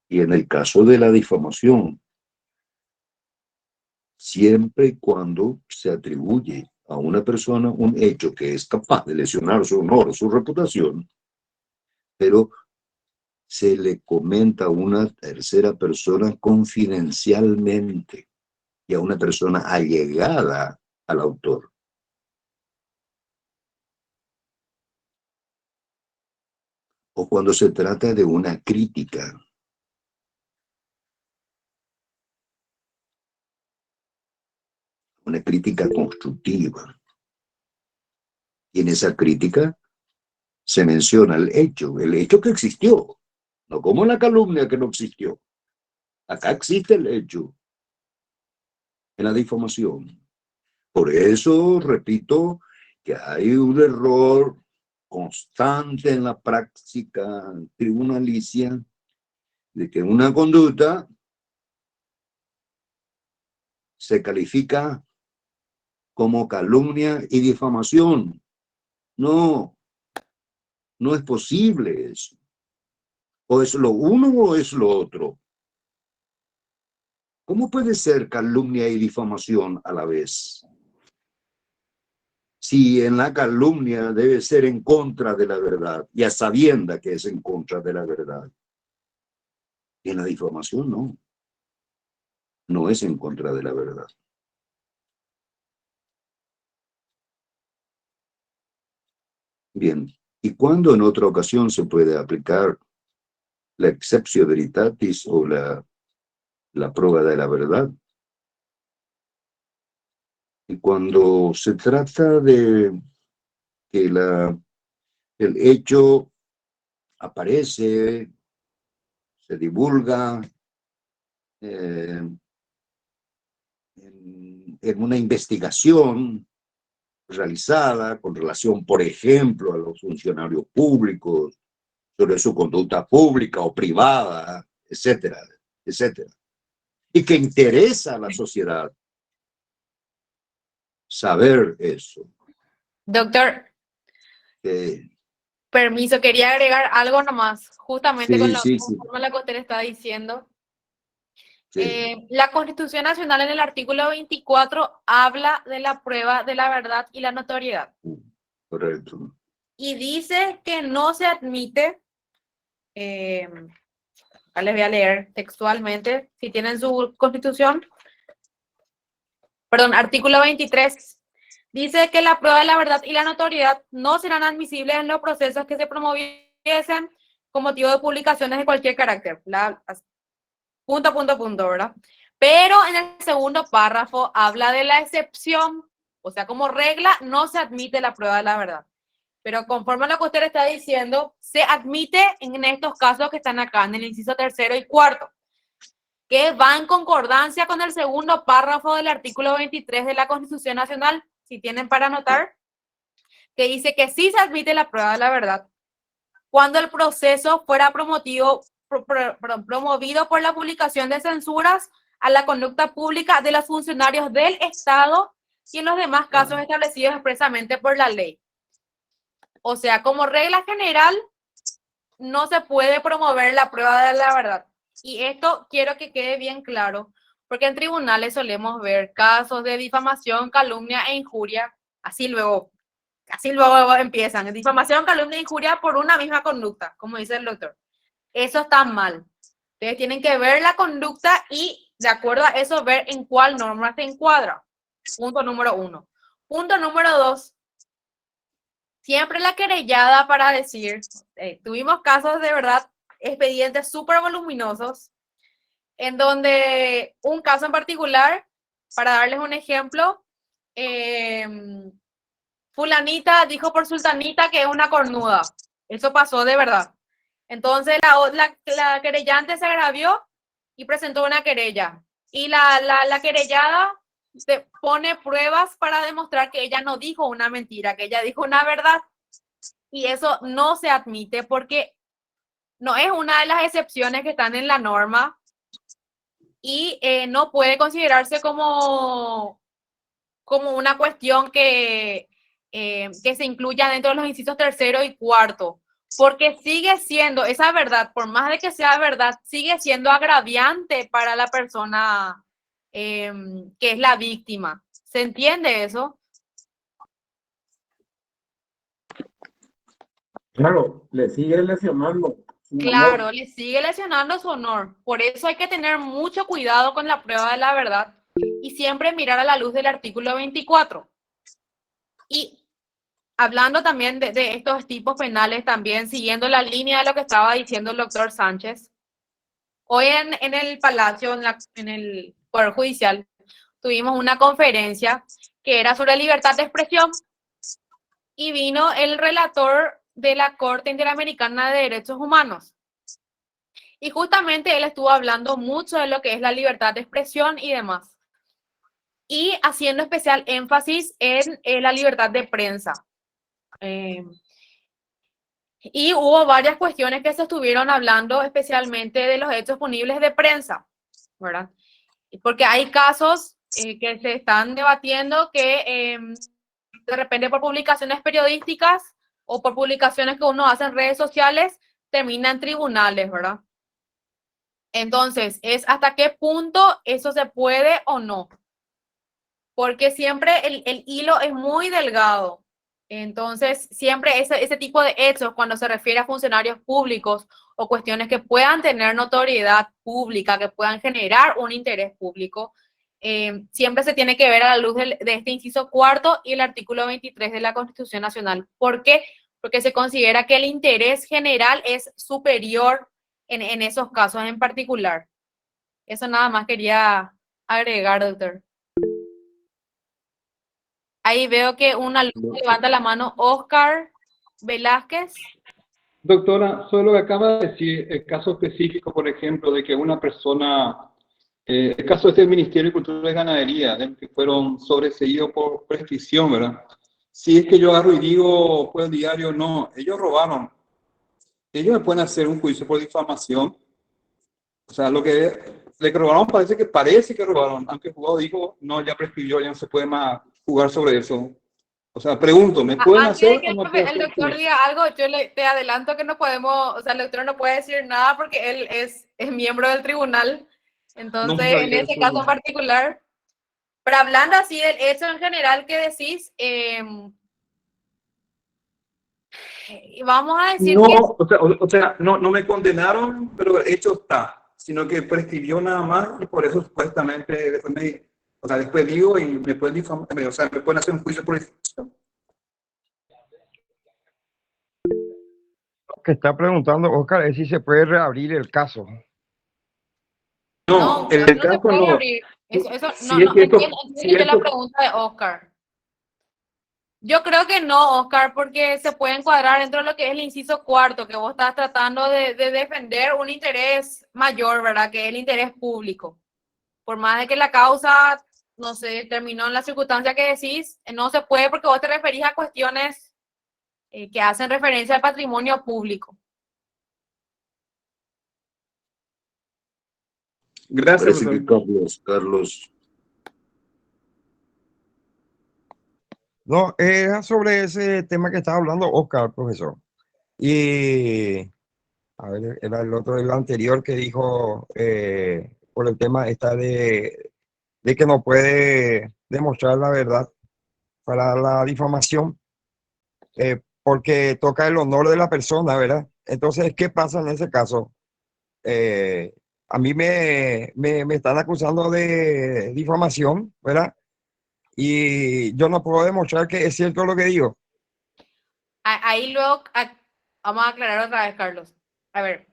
Y en el caso de la difamación, siempre y cuando se atribuye a una persona un hecho que es capaz de lesionar su honor o su reputación, pero se le comenta a una tercera persona confidencialmente y a una persona allegada al autor. O cuando se trata de una crítica. Una crítica constructiva. Y en esa crítica se menciona el hecho que existió, no como la calumnia que no existió. Acá existe el hecho en la difamación. Por eso, repito, que hay un error constante en la práctica tribunalicia de que una conducta se califica como calumnia y difamación. No, no es posible eso. O es lo uno o es lo otro. ¿Cómo puede ser calumnia y difamación a la vez? Si en la calumnia debe ser en contra de la verdad, y a sabienda que es en contra de la verdad. Y en la difamación no. No es en contra de la verdad. Bien, ¿y cuándo en otra ocasión se puede aplicar la exceptio veritatis o la prueba de la verdad? Y cuando se trata de que el hecho aparece, se divulga en una investigación realizada con relación, por ejemplo, a los funcionarios públicos, sobre su conducta pública o privada, etcétera, etcétera. y que interesa a la sociedad saber eso. Doctor, permiso, quería agregar algo nomás, justamente con la forma en la que usted está diciendo. Sí. La Constitución Nacional en el artículo 24 habla de la prueba de la verdad y la notoriedad. Correcto. Y dice que no se admite, les voy a leer textualmente, si tienen su Constitución, perdón, artículo 23, dice que la prueba de la verdad y la notoriedad no serán admisibles en los procesos que se promoviesen con motivo de publicaciones de cualquier carácter. Punto, ¿verdad? Pero en el segundo párrafo habla de la excepción, o sea, como regla no se admite la prueba de la verdad. Pero conforme a lo que usted está diciendo, se admite en estos casos que están acá, en el inciso 3º y 4º, que va en concordancia con el segundo párrafo del artículo 23 de la Constitución Nacional, si tienen para anotar, que dice que sí se admite la prueba de la verdad cuando el proceso fuera promovido por la publicación de censuras a la conducta pública de los funcionarios del Estado y en los demás casos establecidos expresamente por la ley. O sea, como regla general, no se puede promover la prueba de la verdad. Y esto quiero que quede bien claro, porque en tribunales solemos ver casos de difamación, calumnia e injuria, así luego empiezan, difamación, calumnia e injuria por una misma conducta, como dice el doctor. Eso está mal. Ustedes tienen que ver la conducta y, de acuerdo a eso, ver en cuál norma se encuadra. Punto número 1. Punto número 2. Siempre la querellada para decir, tuvimos casos de verdad, expedientes súper voluminosos, en donde un caso en particular, para darles un ejemplo, fulanita dijo por sultanita que es una cornuda. Eso pasó de verdad. Entonces la querellante se agravió y presentó una querella. Y la querellada se pone pruebas para demostrar que ella no dijo una mentira, que ella dijo una verdad. Y eso no se admite porque no es una de las excepciones que están en la norma y no puede considerarse como una cuestión que se incluya dentro de los incisos 3º y 4º, porque sigue siendo esa verdad, por más de que sea verdad, sigue siendo agraviante para la persona que es la víctima. ¿Se entiende eso? Claro, le sigue lesionando. Claro, le sigue lesionando su honor. Por eso hay que tener mucho cuidado con la prueba de la verdad y siempre mirar a la luz del artículo 24. Y hablando también de estos tipos penales, también siguiendo la línea de lo que estaba diciendo el doctor Sánchez, hoy en el Palacio, en el Poder Judicial, tuvimos una conferencia que era sobre libertad de expresión y vino el relator de la Corte Interamericana de Derechos Humanos. Y justamente él estuvo hablando mucho de lo que es la libertad de expresión y demás. Y haciendo especial énfasis en la libertad de prensa. Y hubo varias cuestiones que se estuvieron hablando especialmente de los hechos punibles de prensa, ¿verdad? Porque hay casos que se están debatiendo que de repente por publicaciones periodísticas o por publicaciones que uno hace en redes sociales terminan en tribunales, ¿verdad? Entonces, es hasta qué punto eso se puede o no. Porque siempre el hilo es muy delgado. Entonces, siempre ese tipo de hechos, cuando se refiere a funcionarios públicos o cuestiones que puedan tener notoriedad pública, que puedan generar un interés público, siempre se tiene que ver a la luz de este inciso 4º y el artículo 23 de la Constitución Nacional. ¿Por qué? Porque se considera que el interés general es superior en esos casos en particular. Eso nada más quería agregar, doctor. Ahí veo que una levanta la mano, Oscar Velázquez. Doctora, sobre lo que acaba de decir, el caso específico, por ejemplo, de que una persona, el caso del Ministerio de Cultura y Ganadería, de que fueron sobreseídos por prescripción, ¿verdad? Si es que yo agarro y digo por el diario, no, ellos robaron. Ellos me pueden hacer un juicio por difamación. O sea, lo que Le que robaron parece que robaron, aunque el juzgado dijo, no, ya prescribió, ya no se puede más jugar sobre eso. O sea, pregunto, ¿me pueden Antes de hacer que o no puedo el hacer? doctor diga algo, te adelanto que no podemos, o sea, el doctor no puede decir nada porque él es miembro del tribunal. No Entonces, en sabía ese eso, caso no. en particular, pero hablando así del hecho en general que decís, vamos a decir No, que o sea, no me condenaron, pero el hecho está, sino que prescribió nada más y por eso supuestamente después digo y me pueden difamar, o sea, me pueden hacer un juicio por difamación. Lo que está preguntando Oscar es si se puede reabrir el caso. no, El no se caso puede no. abrir. Eso Si no, es no, que entiendo si yo la esto, pregunta de Oscar. Yo creo que no, Oscar, porque se puede encuadrar dentro de lo que es el inciso cuarto, que vos estás tratando de defender un interés mayor, ¿verdad? Que es el interés público. Por más de que la causa, no sé, terminó en la circunstancia que decís, no se puede porque vos te referís a cuestiones que hacen referencia al patrimonio público. gracias, Parece que profesor. Carlos, No, era sobre ese tema que estaba hablando Oscar, profesor. Y, a ver, era el otro, el anterior que dijo por el tema está de que no puede demostrar la verdad para la difamación, porque toca el honor de la persona, ¿verdad? Entonces, ¿qué pasa en ese caso? A mí me están acusando de difamación, ¿verdad? Y yo no puedo demostrar que es cierto lo que digo. Ahí luego, vamos a aclarar otra vez, Carlos. A ver,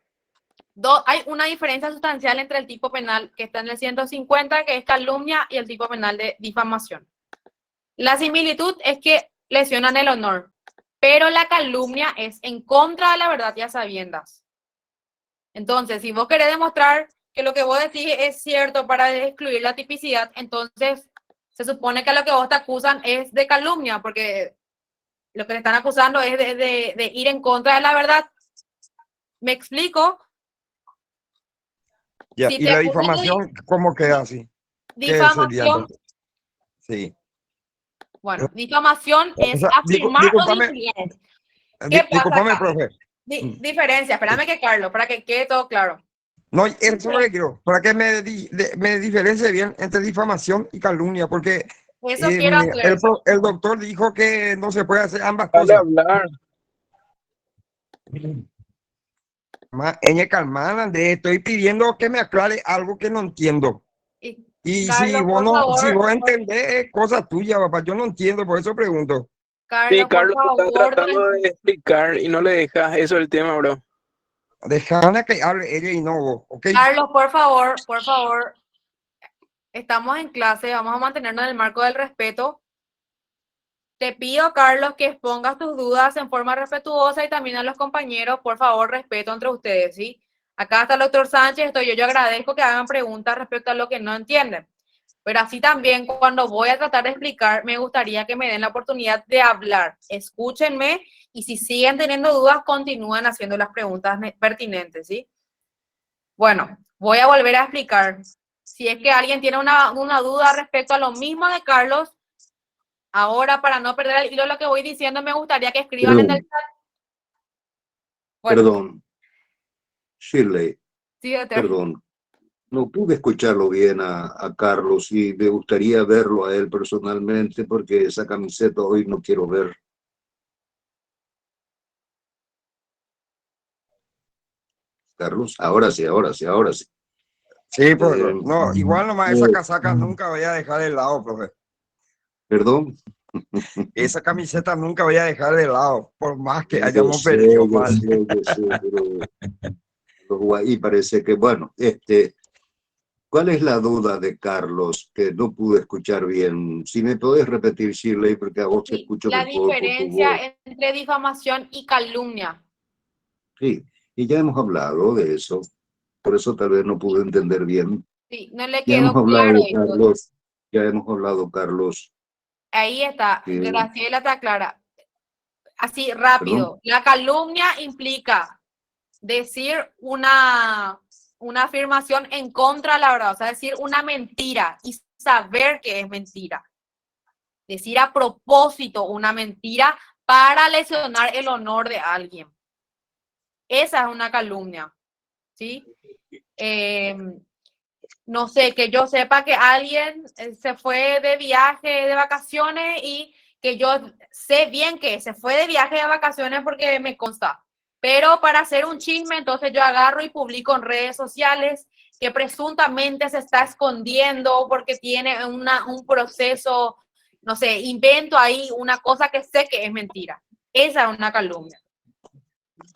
hay una diferencia sustancial entre el tipo penal que está en el 150, que es calumnia, y el tipo penal de difamación. La similitud es que lesionan el honor, pero la calumnia es en contra de la verdad y a sabiendas. Entonces, si vos querés demostrar que lo que vos decís es cierto para excluir la tipicidad, entonces se supone que a lo que vos te acusan es de calumnia, porque lo que te están acusando es de ir en contra de la verdad. ¿Me explico? Ya, Si y te la acusan de difamación, ¿cómo queda así? ¿Qué sería difamación, entonces? Sí. bueno, difamación O es sea, afirmar o difalar. ¿Qué pasa discúlpame, acá? profe. Diferencia, espérame que Carlos, para que quede todo claro. No, eso es lo que quiero, para que me diferencie bien entre difamación y calumnia, porque Eso quiero hacer. el doctor dijo que no se puede hacer ambas Dale a cosas. hablar. Calmada, Andrés, estoy pidiendo que me aclare algo que no entiendo. Y Carlos, si vos por no, favor, si vos entendés, es cosa tuya, papá. Yo no entiendo, por eso pregunto. Sí, Carlos, por Carlos te está favor, tratando de explicar y no le dejas. Eso es el tema, bro. Déjame que hable ella y no vos, ¿ok? Carlos, por favor, estamos en clase, vamos a mantenernos en el marco del respeto. Te pido, Carlos, que expongas tus dudas en forma respetuosa y también a los compañeros, por favor, respeto entre ustedes, ¿sí? Acá está el doctor Sánchez, yo agradezco que hagan preguntas respecto a lo que no entienden. Pero así también, cuando voy a tratar de explicar, me gustaría que me den la oportunidad de hablar. Escúchenme y si siguen teniendo dudas, continúen haciendo las preguntas pertinentes, ¿sí? Bueno, voy a volver a explicar. Si es que alguien tiene una duda respecto a lo mismo de Carlos, ahora para no perder el hilo de lo que voy diciendo, me gustaría que escriban en el chat. Bueno, perdón, Shirley, sí, doctor. perdón. No pude escucharlo bien a Carlos y me gustaría verlo a él personalmente porque esa camiseta hoy no quiero ver. Carlos, ahora sí, ahora sí, ahora sí. Sí, profe. No, igual nomás esa eh, casaca nunca voy a dejar de lado, profe. Perdón. Esa camiseta nunca voy a dejar de lado, por más que Yo hayamos sé, perdido yo mal. sé, yo sé, pero ahí parece que, bueno, ¿cuál es la duda de Carlos que no pude escuchar bien? Si me podés repetir, Shirley, porque a vos te Sí, escucho la mejor por tu voz. diferencia entre difamación y calumnia. Sí, y ya hemos hablado de eso, por eso tal vez no pude entender bien. Sí, no le Ya hemos quedó hablado claro de eso. Carlos, ya hemos hablado, Carlos. Ahí está, que- Graciela está clara. Así, rápido. Perdón. La calumnia implica decir una una afirmación en contra de la verdad, o sea, decir una mentira y saber que es mentira. Decir a propósito una mentira para lesionar el honor de alguien. Esa es una calumnia, ¿sí? No sé, que yo sepa que alguien se fue de viaje, de vacaciones, y que yo sé bien que se fue de viaje de vacaciones porque me consta. Pero para hacer un chisme, entonces yo agarro y publico en redes sociales que presuntamente se está escondiendo porque tiene un proceso, no sé, invento ahí una cosa que sé que es mentira. Esa es una calumnia.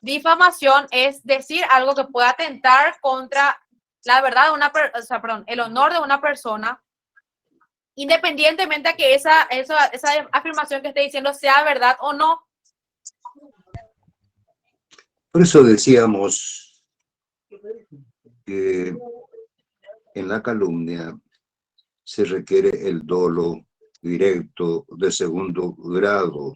Difamación es decir algo que pueda atentar contra la verdad de el honor de una persona, independientemente de que esa afirmación que esté diciendo sea verdad o no. Por eso decíamos que en la calumnia se requiere el dolo directo de segundo grado.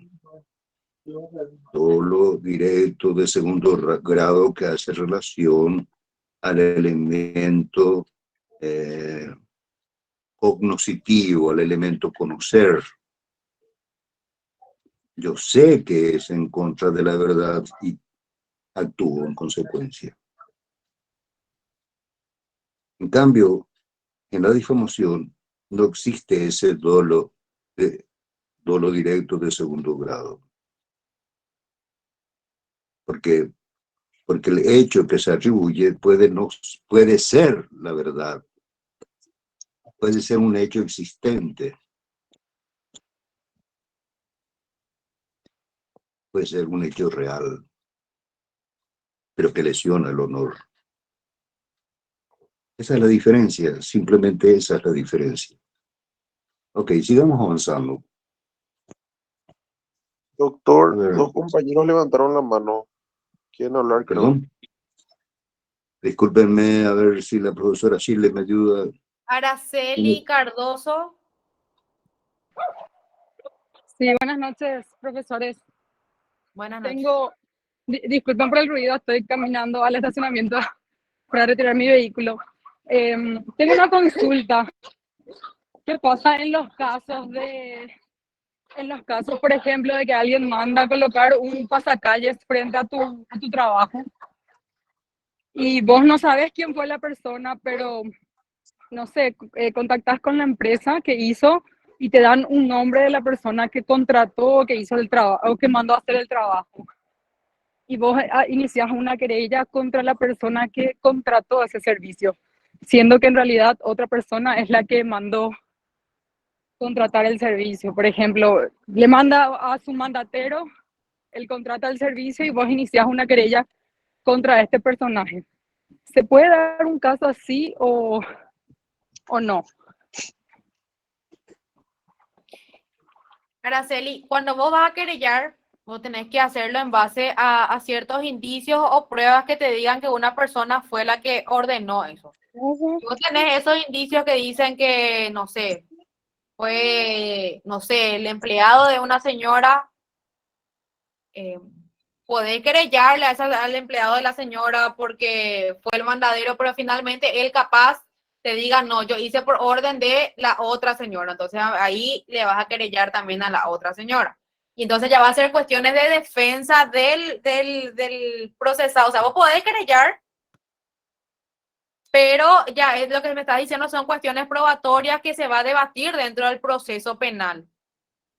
Dolo directo de segundo grado que hace relación al elemento cognoscitivo, al elemento conocer. Yo sé que es en contra de la verdad y actúo en consecuencia. En cambio, en la difamación no existe ese dolo directo de segundo grado. Porque el hecho que se atribuye puede ser la verdad, puede ser un hecho existente, puede ser un hecho real, pero que lesiona el honor. Esa es la diferencia, simplemente esa es la diferencia. Ok, sigamos avanzando. Doctor, dos compañeros levantaron la mano. ¿Quieren hablar? Perdón. Discúlpenme, a ver si la profesora Chile me ayuda. Araceli Cardoso. Sí, buenas noches, profesores. Buenas noches. Disculpen por el ruido, estoy caminando al estacionamiento para retirar mi vehículo. Tengo una consulta. ¿Qué pasa en los casos, por ejemplo, de que alguien manda a colocar un pasacalles frente a tu trabajo y vos no sabes quién fue la persona, pero, no sé, contactás con la empresa que hizo y te dan un nombre de la persona que contrató, que hizo el trabajo, o que mandó a hacer el trabajo? Y vos inicias una querella contra la persona que contrató ese servicio, siendo que en realidad otra persona es la que mandó contratar el servicio. Por ejemplo, le manda a su mandatero, él contrata el servicio y vos inicias una querella contra este personaje. ¿Se puede dar un caso así o no? Araceli, cuando vos vas a querellar, vos tenés que hacerlo en base a ciertos indicios o pruebas que te digan que una persona fue la que ordenó eso. Si vos tenés esos indicios que dicen que, no sé, fue, no sé, el empleado de una señora, podés querellarle al empleado de la señora porque fue el mandadero, pero finalmente él capaz te diga, no, yo hice por orden de la otra señora. Entonces ahí le vas a querellar también a la otra señora. Y entonces ya va a ser cuestiones de defensa del procesado. O sea, vos podés querellar, pero ya es lo que me estás diciendo, son cuestiones probatorias que se va a debatir dentro del proceso penal.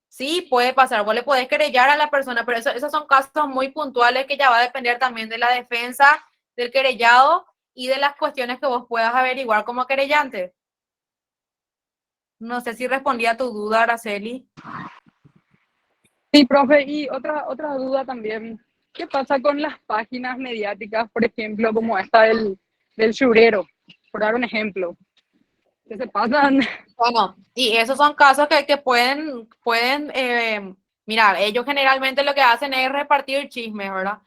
Sí, puede pasar, vos le podés querellar a la persona, pero esos son casos muy puntuales que ya va a depender también de la defensa del querellado y de las cuestiones que vos puedas averiguar como querellante. No sé si respondí a tu duda, Araceli. Sí, profe, y otra duda también. ¿Qué pasa con las páginas mediáticas, por ejemplo, como esta del Shurero, por dar un ejemplo? ¿Qué se pasan? Bueno, y esos son casos que pueden mirar, ellos generalmente lo que hacen es repartir chismes, ¿verdad?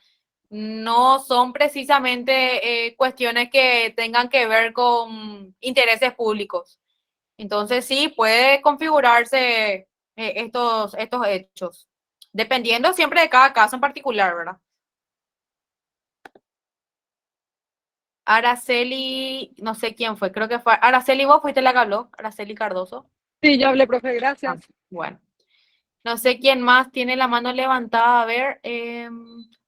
No son precisamente cuestiones que tengan que ver con intereses públicos. Entonces sí, puede configurarse estos hechos, dependiendo siempre de cada caso en particular, ¿verdad? Araceli, no sé quién fue, creo que fue Araceli, vos fuiste la que habló, Araceli Cardoso. Sí, ya hablé, profe, gracias. Bueno, no sé quién más tiene la mano levantada, a ver,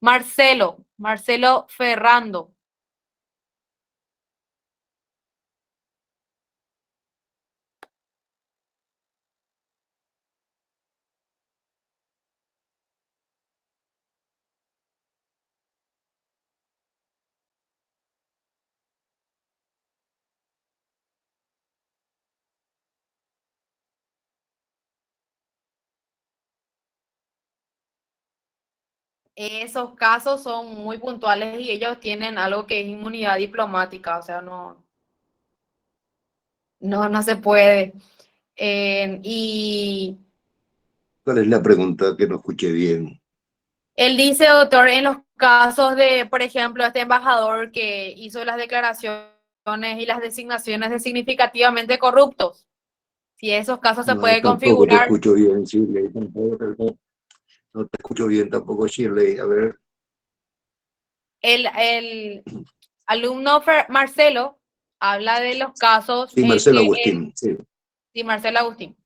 Marcelo Ferrando. Esos casos son muy puntuales y ellos tienen algo que es inmunidad diplomática, o sea, no se puede. Y ¿Cuál es la pregunta que no escuché bien? él dice, doctor, en los casos de, por ejemplo, este embajador que hizo las declaraciones y las designaciones de significativamente corruptos, si esos casos se No, puede tampoco te configurar. escucho bien, Shirley. No te escucho bien tampoco, Shirley. A ver. El alumno Marcelo habla de los casos Sí, en Marcelo que Agustín. Sí. sí, Marcelo Agustín.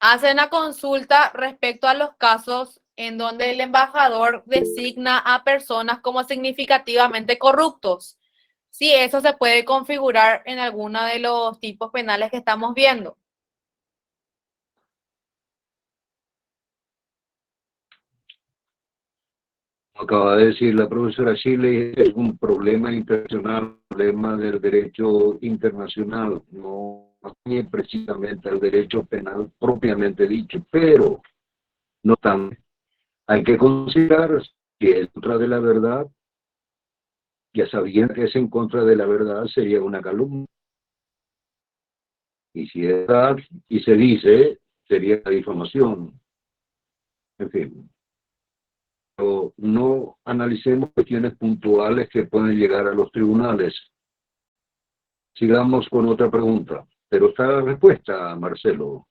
Hace una consulta respecto a los casos en donde el embajador designa a personas como significativamente corruptos. Sí, eso se puede configurar en alguno de los tipos penales que estamos viendo. Acaba de decir la profesora Shirley, es un problema internacional, un problema del derecho internacional, no precisamente al derecho penal propiamente dicho, pero no tan. Hay que considerar que es en contra de la verdad, ya sabían que es en contra de la verdad sería una calumnia. Y si es verdad y se dice, sería difamación. En fin. Pero no analicemos cuestiones puntuales que pueden llegar a los tribunales. Sigamos con otra pregunta. Pero está la respuesta, Marcelo.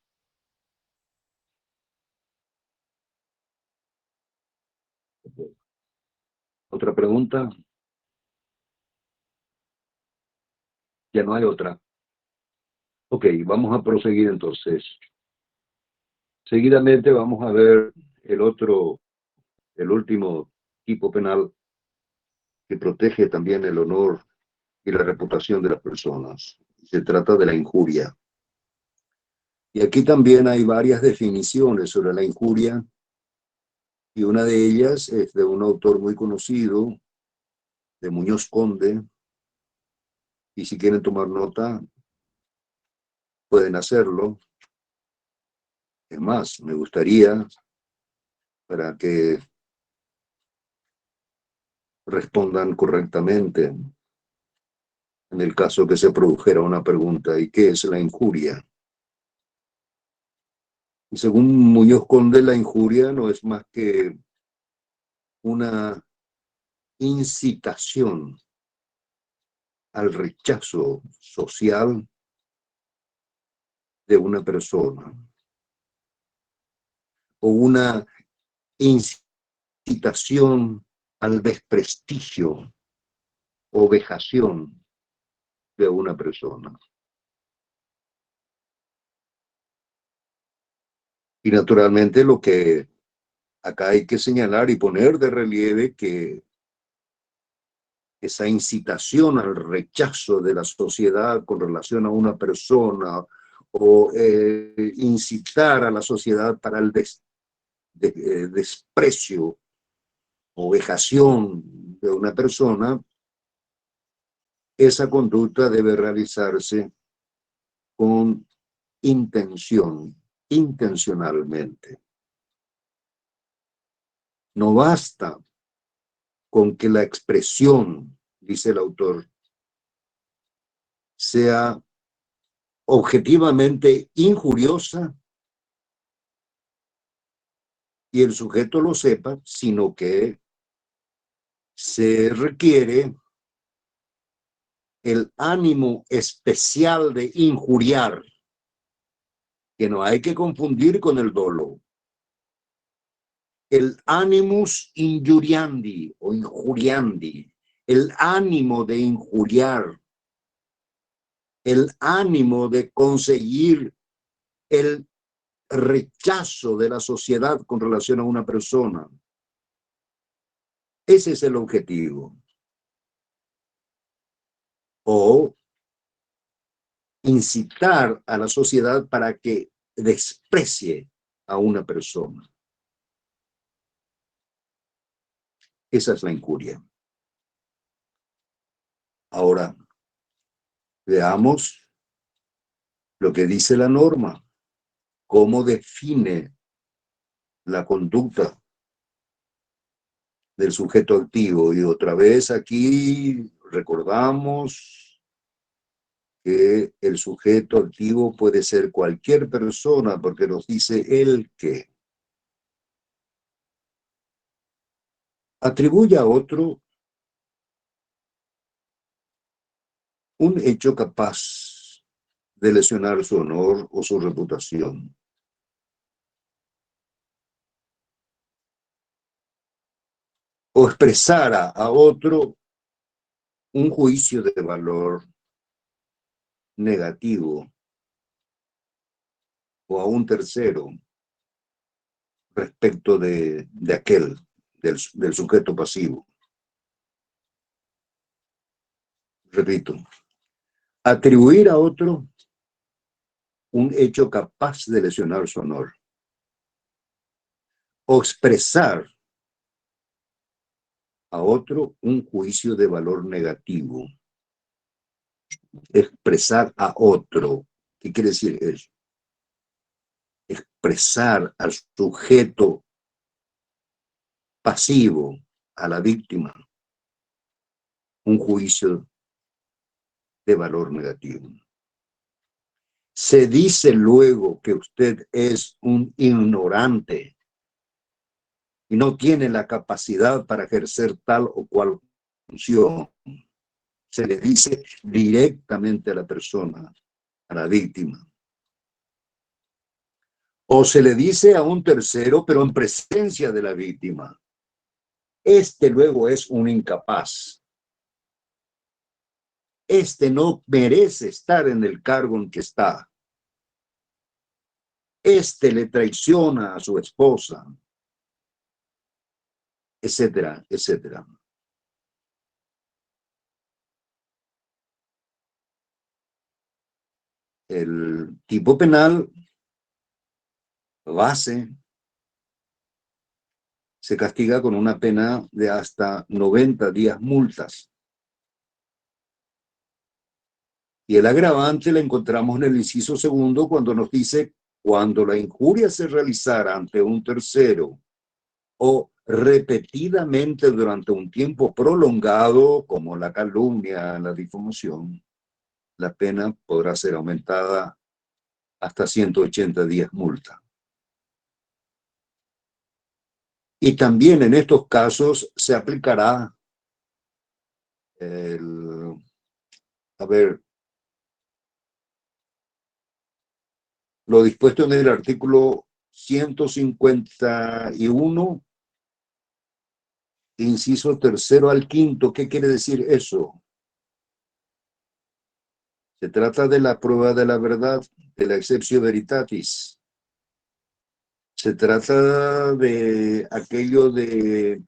¿Otra pregunta? Ya no hay otra. Ok, vamos a proseguir entonces. Seguidamente vamos a ver el último tipo penal que protege también el honor y la reputación de las personas. Se trata de la injuria. Y aquí también hay varias definiciones sobre la injuria, y una de ellas es de un autor muy conocido, de Muñoz Conde, y si quieren tomar nota, pueden hacerlo. Es más, me gustaría, para que respondan correctamente, en el caso que se produjera una pregunta, ¿y qué es la injuria? Y según Muñoz Conde, la injuria no es más que una incitación al rechazo social de una persona, o una incitación al desprestigio o vejación de una persona. Y naturalmente lo que acá hay que señalar y poner de relieve que esa incitación al rechazo de la sociedad con relación a una persona, o incitar a la sociedad para el desprecio o vejación de una persona, esa conducta debe realizarse con intención, intencionalmente. No basta con que la expresión, dice el autor, sea objetivamente injuriosa y el sujeto lo sepa, sino que se requiere el ánimo especial de injuriar, que no hay que confundir con el dolo. El animus injuriandi o injuriandi el ánimo de injuriar, el ánimo de conseguir el rechazo de la sociedad con relación a una persona. Ese es el objetivo. O incitar a la sociedad para que desprecie a una persona. Esa es la injuria. Ahora, veamos lo que dice la norma, cómo define la conducta del sujeto activo. Y otra vez aquí recordamos que el sujeto activo puede ser cualquier persona porque nos dice el que atribuye a otro un hecho capaz de lesionar su honor o su reputación. O expresara a otro un juicio de valor negativo o a un tercero respecto de aquel, del sujeto pasivo. Repito, atribuir a otro un hecho capaz de lesionar su honor o expresar a otro un juicio de valor negativo. Expresar a otro. ¿Qué quiere decir eso? Expresar al sujeto pasivo, a la víctima, un juicio de valor negativo. Se dice luego que usted es un ignorante y no tiene la capacidad para ejercer tal o cual función. Se le dice directamente a la persona, a la víctima. O se le dice a un tercero, pero en presencia de la víctima. Este luego es un incapaz. Este no merece estar en el cargo en que está. Este le traiciona a su esposa, etcétera, etcétera. El tipo penal base se castiga con una pena de hasta 90 días multas. Y el agravante la encontramos en el inciso segundo cuando nos dice: cuando la injuria se realizara ante un tercero o repetidamente durante un tiempo prolongado, como la calumnia, la difamación, la pena podrá ser aumentada hasta 180 días multa. Y también en estos casos se aplicará lo dispuesto en el artículo 151, inciso tercero al quinto. ¿Qué quiere decir eso? Se trata de la prueba de la verdad, de la exceptio veritatis. Se trata de aquello de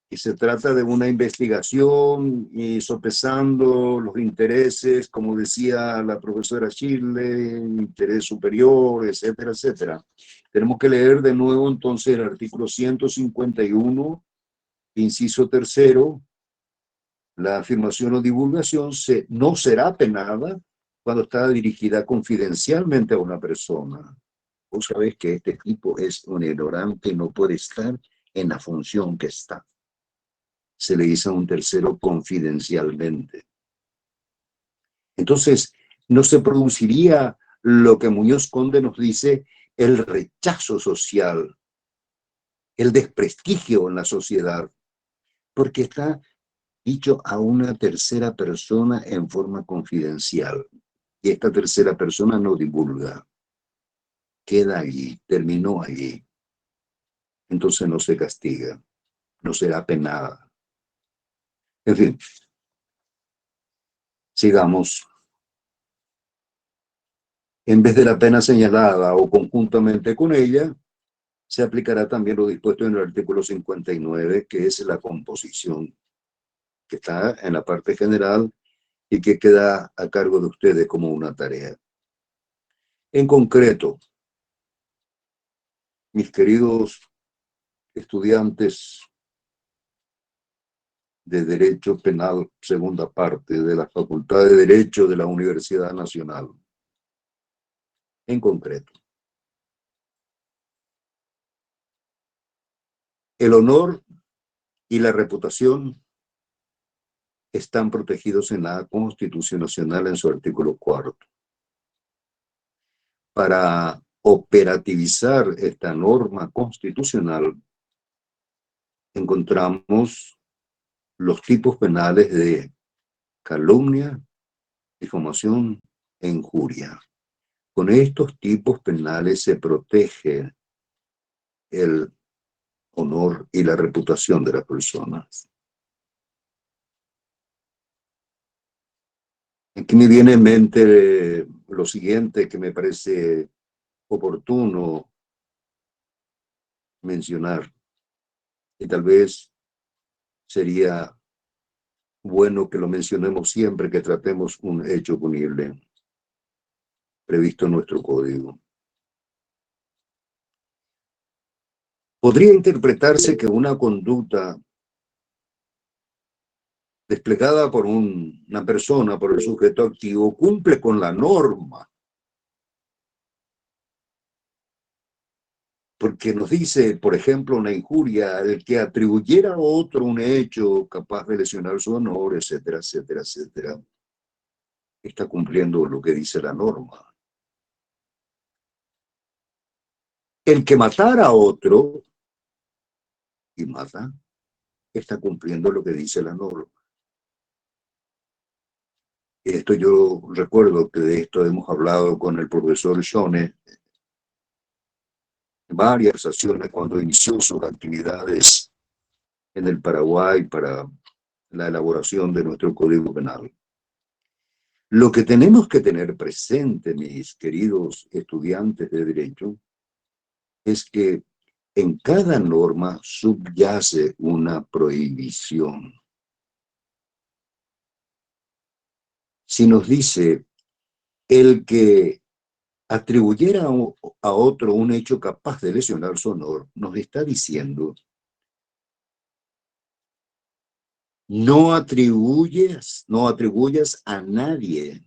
que se trata de una investigación y sopesando los intereses, como decía la profesora Chile, interés superior, etcétera, etcétera. Tenemos que leer de nuevo entonces el artículo 151, inciso tercero. La afirmación o divulgación no será penada cuando está dirigida confidencialmente a una persona. Vos sabés que este tipo es un ignorante y no puede estar en la función que está. Se le dice a un tercero confidencialmente. Entonces, no se produciría lo que Muñoz Conde nos dice, el rechazo social, el desprestigio en la sociedad, porque está dicho a una tercera persona en forma confidencial. Y esta tercera persona no divulga. Queda allí, terminó allí. Entonces no se castiga, no será penada. En fin, sigamos. En vez de la pena señalada o conjuntamente con ella, se aplicará también lo dispuesto en el artículo 59, que es la composición, que está en la parte general y que queda a cargo de ustedes como una tarea. En concreto, mis queridos estudiantes de Derecho Penal, segunda parte, de la Facultad de Derecho de la Universidad Nacional. En concreto, el honor y la reputación están protegidos en la Constitución Nacional en su artículo 4. Para operativizar esta norma constitucional, encontramos los tipos penales de calumnia, difamación e injuria. Con estos tipos penales se protege el honor y la reputación de las personas. Aquí me viene en mente lo siguiente que me parece oportuno mencionar, y tal vez sería bueno que lo mencionemos siempre que tratemos un hecho punible previsto en nuestro código. Podría interpretarse que una conducta desplegada por una persona, por el sujeto activo, cumple con la norma. Porque nos dice, por ejemplo, una injuria, el que atribuyera a otro un hecho capaz de lesionar su honor, etcétera, etcétera, etcétera, está cumpliendo lo que dice la norma. El que matara a otro y mata, está cumpliendo lo que dice la norma. Esto yo recuerdo que de esto hemos hablado con el profesor Shone en varias ocasiones cuando inició sus actividades en el Paraguay para la elaboración de nuestro Código Penal. Lo que tenemos que tener presente, mis queridos estudiantes de Derecho, es que en cada norma subyace una prohibición. Si nos dice el que atribuyera a otro un hecho capaz de lesionar su honor, nos está diciendo no atribuyas a nadie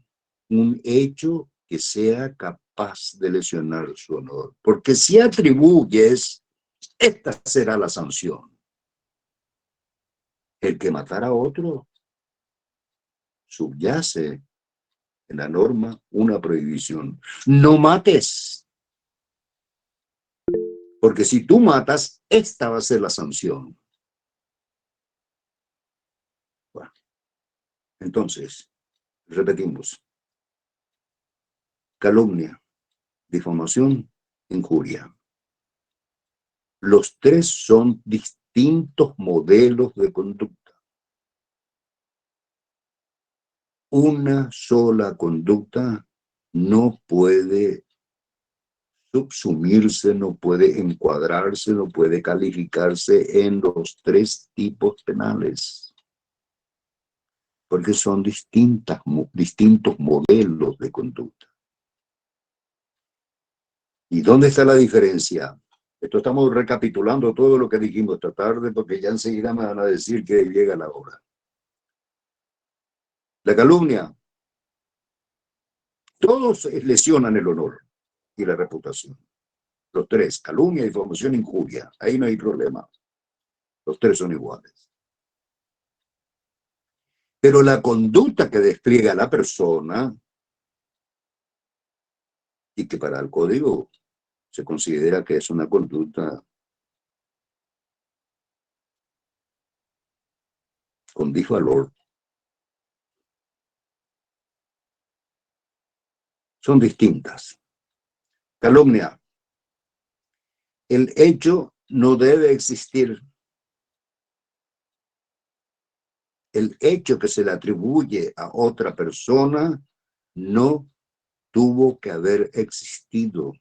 un hecho que sea capaz de lesionar su honor. Porque si atribuyes, esta será la sanción. El que matara a otro subyace en la norma una prohibición. No mates. Porque si tú matas, esta va a ser la sanción. Bueno, entonces, repetimos. Calumnia, difamación, injuria. Los tres son distintos modelos de conducta. Una sola conducta no puede subsumirse, no puede encuadrarse, no puede calificarse en los tres tipos penales, porque son distintos modelos de conducta. ¿Y dónde está la diferencia? Esto estamos recapitulando todo lo que dijimos esta tarde, porque ya enseguida me van a decir que llega la hora. La calumnia. Todos lesionan el honor y la reputación. Los tres, calumnia, difamación, injuria. Ahí no hay problema. Los tres son iguales. Pero la conducta que despliega la persona, y que para el código se considera que es una conducta con disvalor, son distintas. Calumnia. El hecho no debe existir. el hecho que se le atribuye a otra persona no tuvo que haber existido.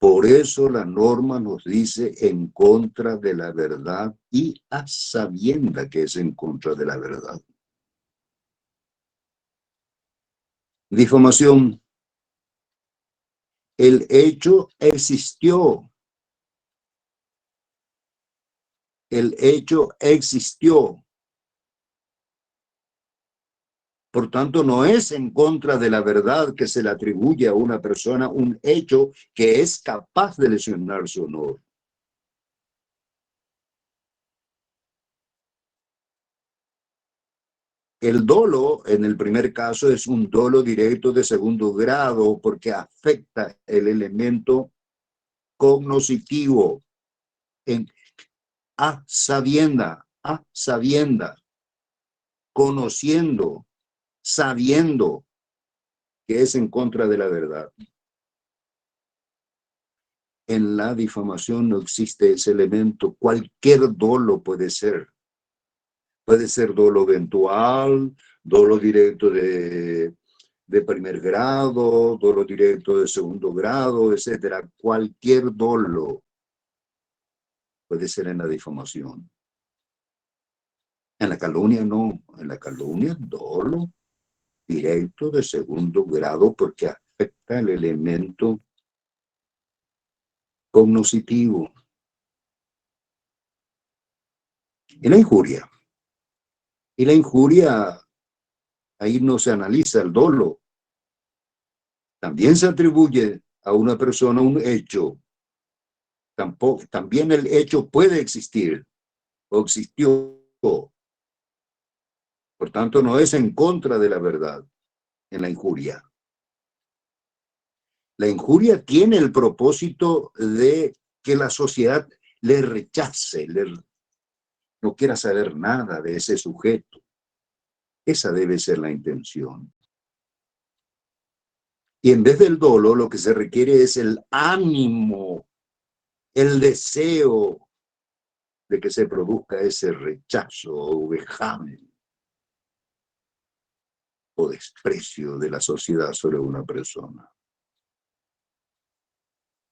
Por eso la norma nos dice en contra de la verdad y a sabienda que es en contra de la verdad. Difamación. El hecho existió. El hecho existió. Por tanto, no es en contra de la verdad que se le atribuye a una persona un hecho que es capaz de lesionar su honor. El dolo, en el primer caso, es un dolo directo de segundo grado porque afecta el elemento cognoscitivo a sabienda, conociendo, sabiendo que es en contra de la verdad. En la difamación no existe ese elemento. Cualquier dolo puede ser. Puede ser dolo eventual, dolo directo de primer grado, dolo directo de segundo grado, etcétera. Cualquier dolo puede ser en la difamación. En la calumnia no. En la calumnia dolo directo de segundo grado porque afecta el elemento cognoscitivo. Y la injuria. Y la injuria, ahí no se analiza el dolo. También se atribuye a una persona un hecho. También el hecho puede existir o existió. Por tanto, no es en contra de la verdad en la injuria. La injuria tiene el propósito de que la sociedad le rechace, no quiera saber nada de ese sujeto. Esa debe ser la intención. Y en vez del dolo, lo que se requiere es el ánimo, el deseo de que se produzca ese rechazo o vejamen o desprecio de la sociedad sobre una persona.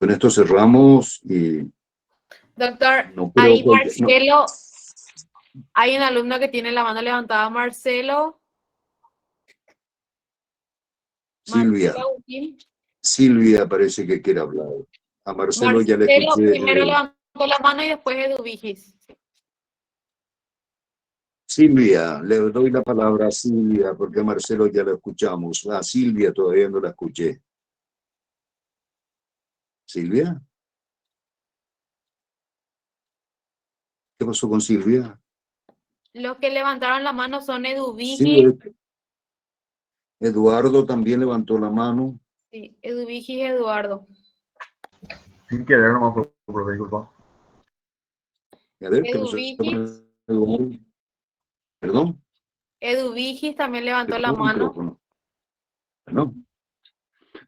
Con esto cerramos y... Doctor, no creo ahí que- Marcelo, hay un alumno que tiene la mano levantada, Marcelo. Silvia. Marcelo Agustín. Silvia parece que quiere hablar. A Marcelo ya le Marcelo escuché. primero levantó la mano y después Edu Vigis. Silvia, le doy la palabra a Silvia porque a Marcelo ya la escuchamos. A Silvia todavía no la escuché. ¿Silvia? ¿Qué pasó con Silvia? Los que levantaron la mano son Edu Vigis. Sí, Eduardo también levantó la mano. Sí, Edu Vigis y Eduardo. Sin querer, nomás por disculpa. A ver, ¿qué Edu pasó Vigis. con Eduardo? ¿Perdón? Edu Vigis también levantó la Perdón, mano. micrófono. No.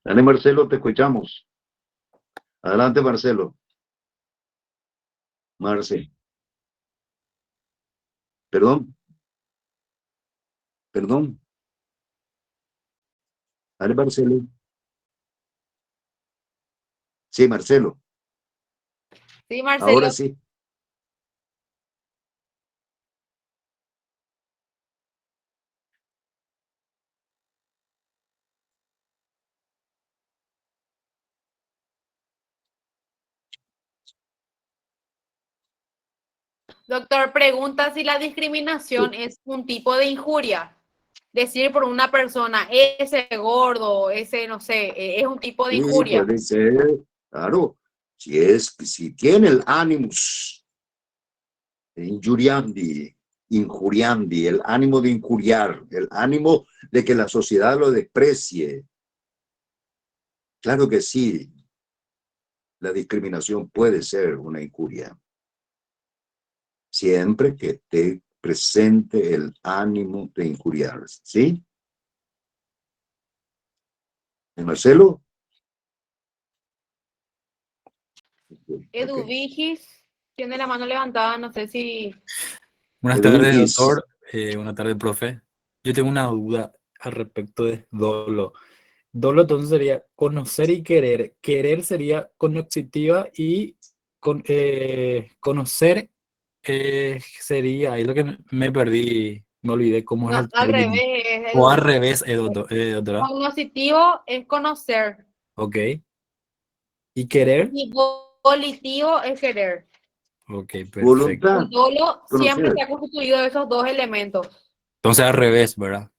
Dale, Marcelo, te escuchamos. Adelante, Marcelo. Marce. Perdón. Perdón. Dale, Marcelo. Sí, Marcelo. Sí, Marcelo. Ahora sí. Doctor, pregunta si la discriminación es un tipo de injuria. Decir por una persona, ese gordo, ese, no sé, es un tipo de Sí, injuria. puede ser, claro. Si tiene el animus injuriandi, el ánimo de injuriar, el ánimo de que la sociedad lo desprecie. Claro que sí, la discriminación puede ser una injuria. Siempre que esté presente el ánimo de injuriar, ¿sí? Marcelo. Edu Ok. Vigis tiene la mano levantada, no sé si... Buenas tardes, Eduviges, doctor. Buenas tardes, profe. Yo tengo una duda al respecto de dolo. Dolo entonces sería conocer y querer. Querer sería cognitiva y conocer sería, ahí lo que me perdí, me olvidé cómo es No, el al término. revés, es O al el revés, doctora. cognoscitivo es conocer Ok. ¿Y querer? y volitivo es querer. Ok, perfecto. voluntad, El dolo siempre conocer. está constituido de esos dos elementos. Entonces al revés, ¿verdad?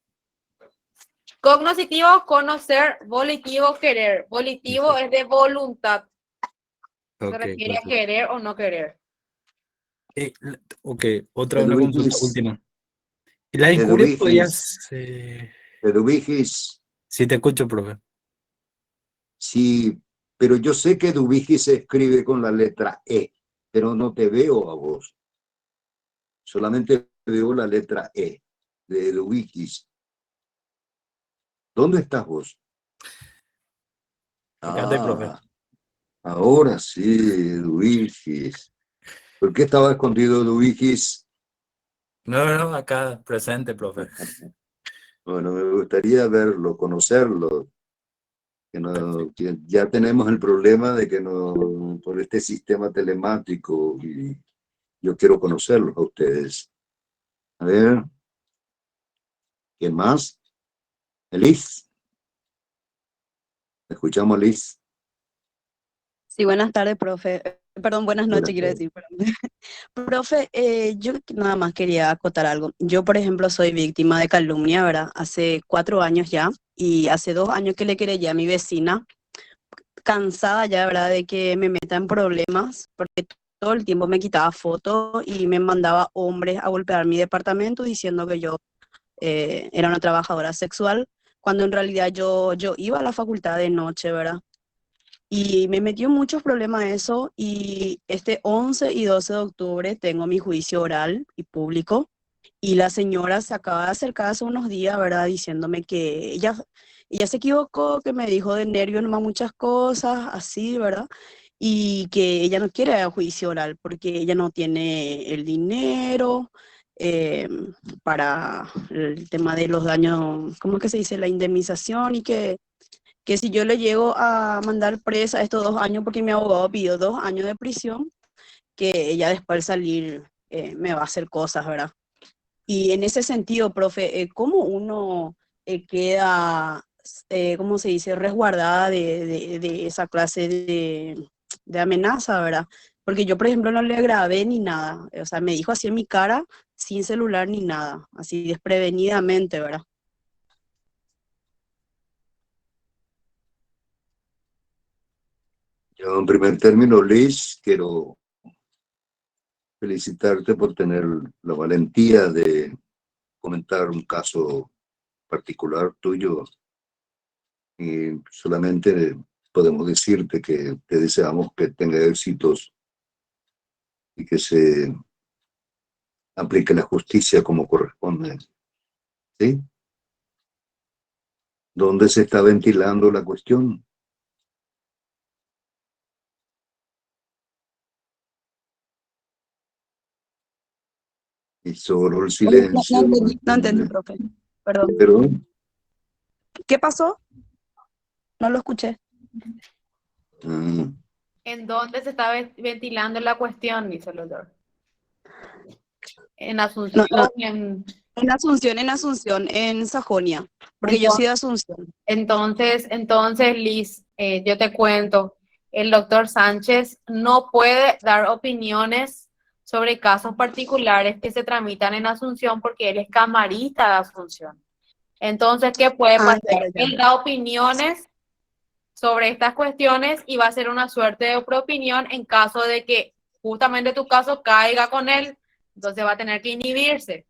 Cognoscitivo, conocer, volitivo, querer. Volitivo es de voluntad. Se Ok, refiere a perfecto. querer o no querer. Ok, una consulta Eduviges, última. ¿Y las injurias podrías... Eduviges, Sí, te escucho, profe. sí, pero yo sé que Eduviges se escribe con la letra E, pero no te veo a vos. Solamente veo la letra E de Eduviges. ¿Dónde estás vos? Acá estoy, profe. Ah, ahora sí, Eduviges. ¿Por qué estaba escondido Eduviges? No, acá presente, profe. Bueno, me gustaría verlo, conocerlo. Que ya tenemos el problema de que no, por este sistema telemático, y yo quiero conocerlos a ustedes. A ver, ¿quién más? Liz. Escuchamos, Liz. Sí, buenas tardes, profe. Perdón, buenas noches, quiero decir. Perdón. Profe, yo nada más quería acotar algo. Yo, por ejemplo, soy víctima de calumnia, ¿verdad? Hace 4 años ya, y hace 2 años que le querellé a mi vecina, cansada ya, ¿verdad? De que me meta en problemas, porque todo el tiempo me quitaba fotos y me mandaba hombres a golpear mi departamento diciendo que yo era una trabajadora sexual, cuando en realidad yo iba a la facultad de noche, ¿verdad? Y me metió en muchos problemas eso, y este 11 y 12 de octubre tengo mi juicio oral y público, y la señora se acaba de acercar hace unos días, ¿verdad? Diciéndome que ella se equivocó, que me dijo de nervio nomás muchas cosas, así, ¿verdad? Y que ella no quiere juicio oral porque ella no tiene el dinero para el tema de los daños, ¿cómo es que se dice? La indemnización, y que si yo le llego a mandar presa estos 2 años, porque mi abogado pidió 2 años de prisión, que ella después al salir me va a hacer cosas, ¿verdad? Y en ese sentido, profe, ¿cómo uno queda, cómo se dice, resguardada de esa clase de amenaza, ¿verdad? Porque yo, por ejemplo, no le grabé ni nada, o sea, me dijo así en mi cara, sin celular ni nada, así desprevenidamente, ¿verdad? Yo, en primer término, Liz, quiero felicitarte por tener la valentía de comentar un caso particular tuyo, y solamente podemos decirte que te deseamos que tenga éxitos y que se aplique la justicia como corresponde. ¿Sí? ¿Dónde se está ventilando la cuestión? Y solo el silencio. No entendí, profe, perdón. ¿Perdón? ¿Qué pasó? No lo escuché. ¿En dónde se está ventilando la cuestión, dice el doctor? En Asunción, En Asunción, en Sajonia, porque yo soy de Asunción. Entonces, Liz, yo te cuento, el doctor Sánchez no puede dar opiniones sobre casos particulares que se tramitan en Asunción porque él es camarista de Asunción. Entonces, ¿qué puede pasar? Él da opiniones sobre estas cuestiones y va a ser una suerte de opinión en caso de que justamente tu caso caiga con él, entonces va a tener que inhibirse.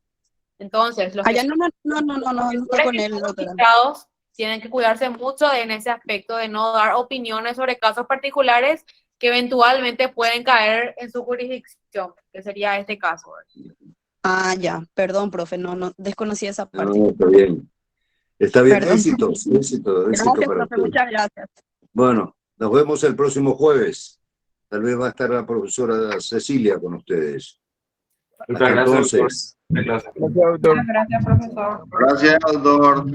Entonces, los no está con él, doctora. Tienen que cuidarse mucho en ese aspecto de no dar opiniones sobre casos particulares que eventualmente pueden caer en su jurisdicción, que sería este caso. Ah, ya, perdón, profe, no desconocí esa parte. No, está bien. Está bien, Perdón. éxito Gracias, para profe, usted. muchas gracias. Bueno, nos vemos el próximo jueves. Tal vez va a estar la profesora Cecilia con ustedes. Muchas Hasta gracias, doctor. entonces. De clase. Gracias, doctor. Gracias, profesor. Gracias, doctor.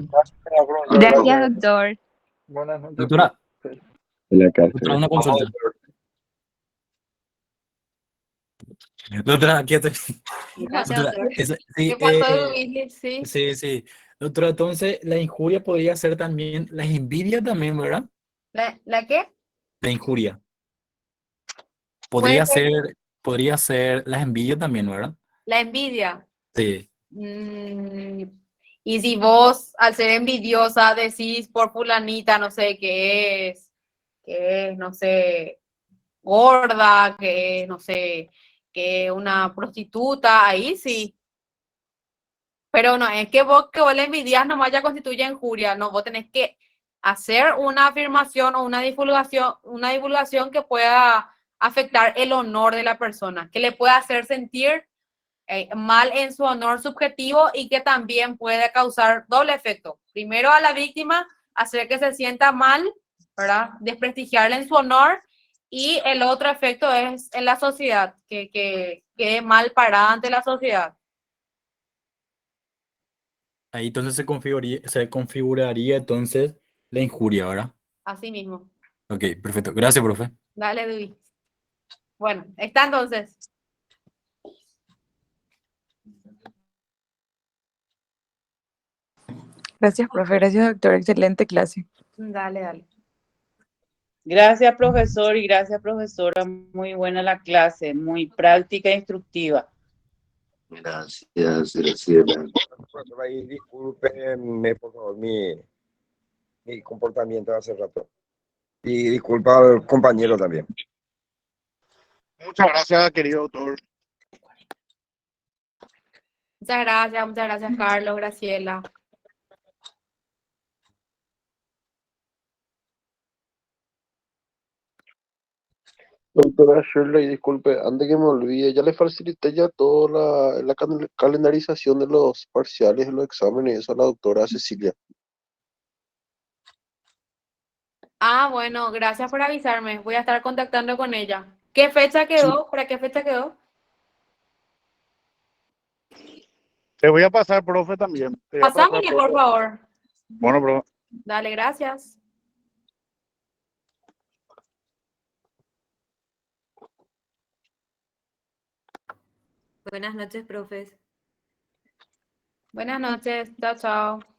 Gracias, doctor. Buenas noches. Doctora, La doctora, una Vamos, consulta. doctor. Doctora, aquí estoy. Gracias, Doctora, doctor. sí, ¿Qué pasó, Luis? Sí. sí. Doctora, entonces la injuria podría ser también, la envidia también, ¿verdad? ¿La qué? La injuria. Puede ser Podría ser la envidia también, ¿verdad? la envidia. Sí. Y si vos, al ser envidiosa, decís por fulanita, no sé, que es, no sé, gorda, que es, no sé, que es una prostituta, ahí sí. Pero no, es que vos le envidias nomás ya constituye injuria, no, vos tenés que hacer una afirmación o una divulgación que pueda afectar el honor de la persona, que le pueda hacer sentir mal en su honor subjetivo y que también puede causar doble efecto. Primero a la víctima, hacer que se sienta mal, ¿verdad? Desprestigiarle en su honor, y el otro efecto es en la sociedad, que quede mal parada ante la sociedad. Ahí entonces se configuraría entonces la injuria, ¿verdad? Así mismo. Ok, perfecto. Gracias, profe. Dale, Duy. Bueno, está entonces. Gracias, profe. Gracias, doctor. Excelente clase. Dale. Gracias, profesor, y gracias, profesora. Muy buena la clase, muy práctica e instructiva. Gracias, Graciela. Profesora, y discúlpenme, por favor, mi comportamiento de hace rato. Y disculpa al compañero también. Muchas gracias, querido doctor. Muchas gracias, Carlos, Graciela. Doctora Shirley, disculpe, antes que me olvide, ya le facilité ya toda la calendarización de los parciales, de los exámenes, eso a la doctora Cecilia. Ah, bueno, gracias por avisarme. Voy a estar contactando con ella. ¿Qué fecha quedó? ¿Para qué fecha quedó? Te voy a pasar, profe, también. Te voy a pasar, Pásamele, por profe. favor. Bueno, profe. Dale, gracias. Buenas noches, profes. Buenas noches. Chao, chao.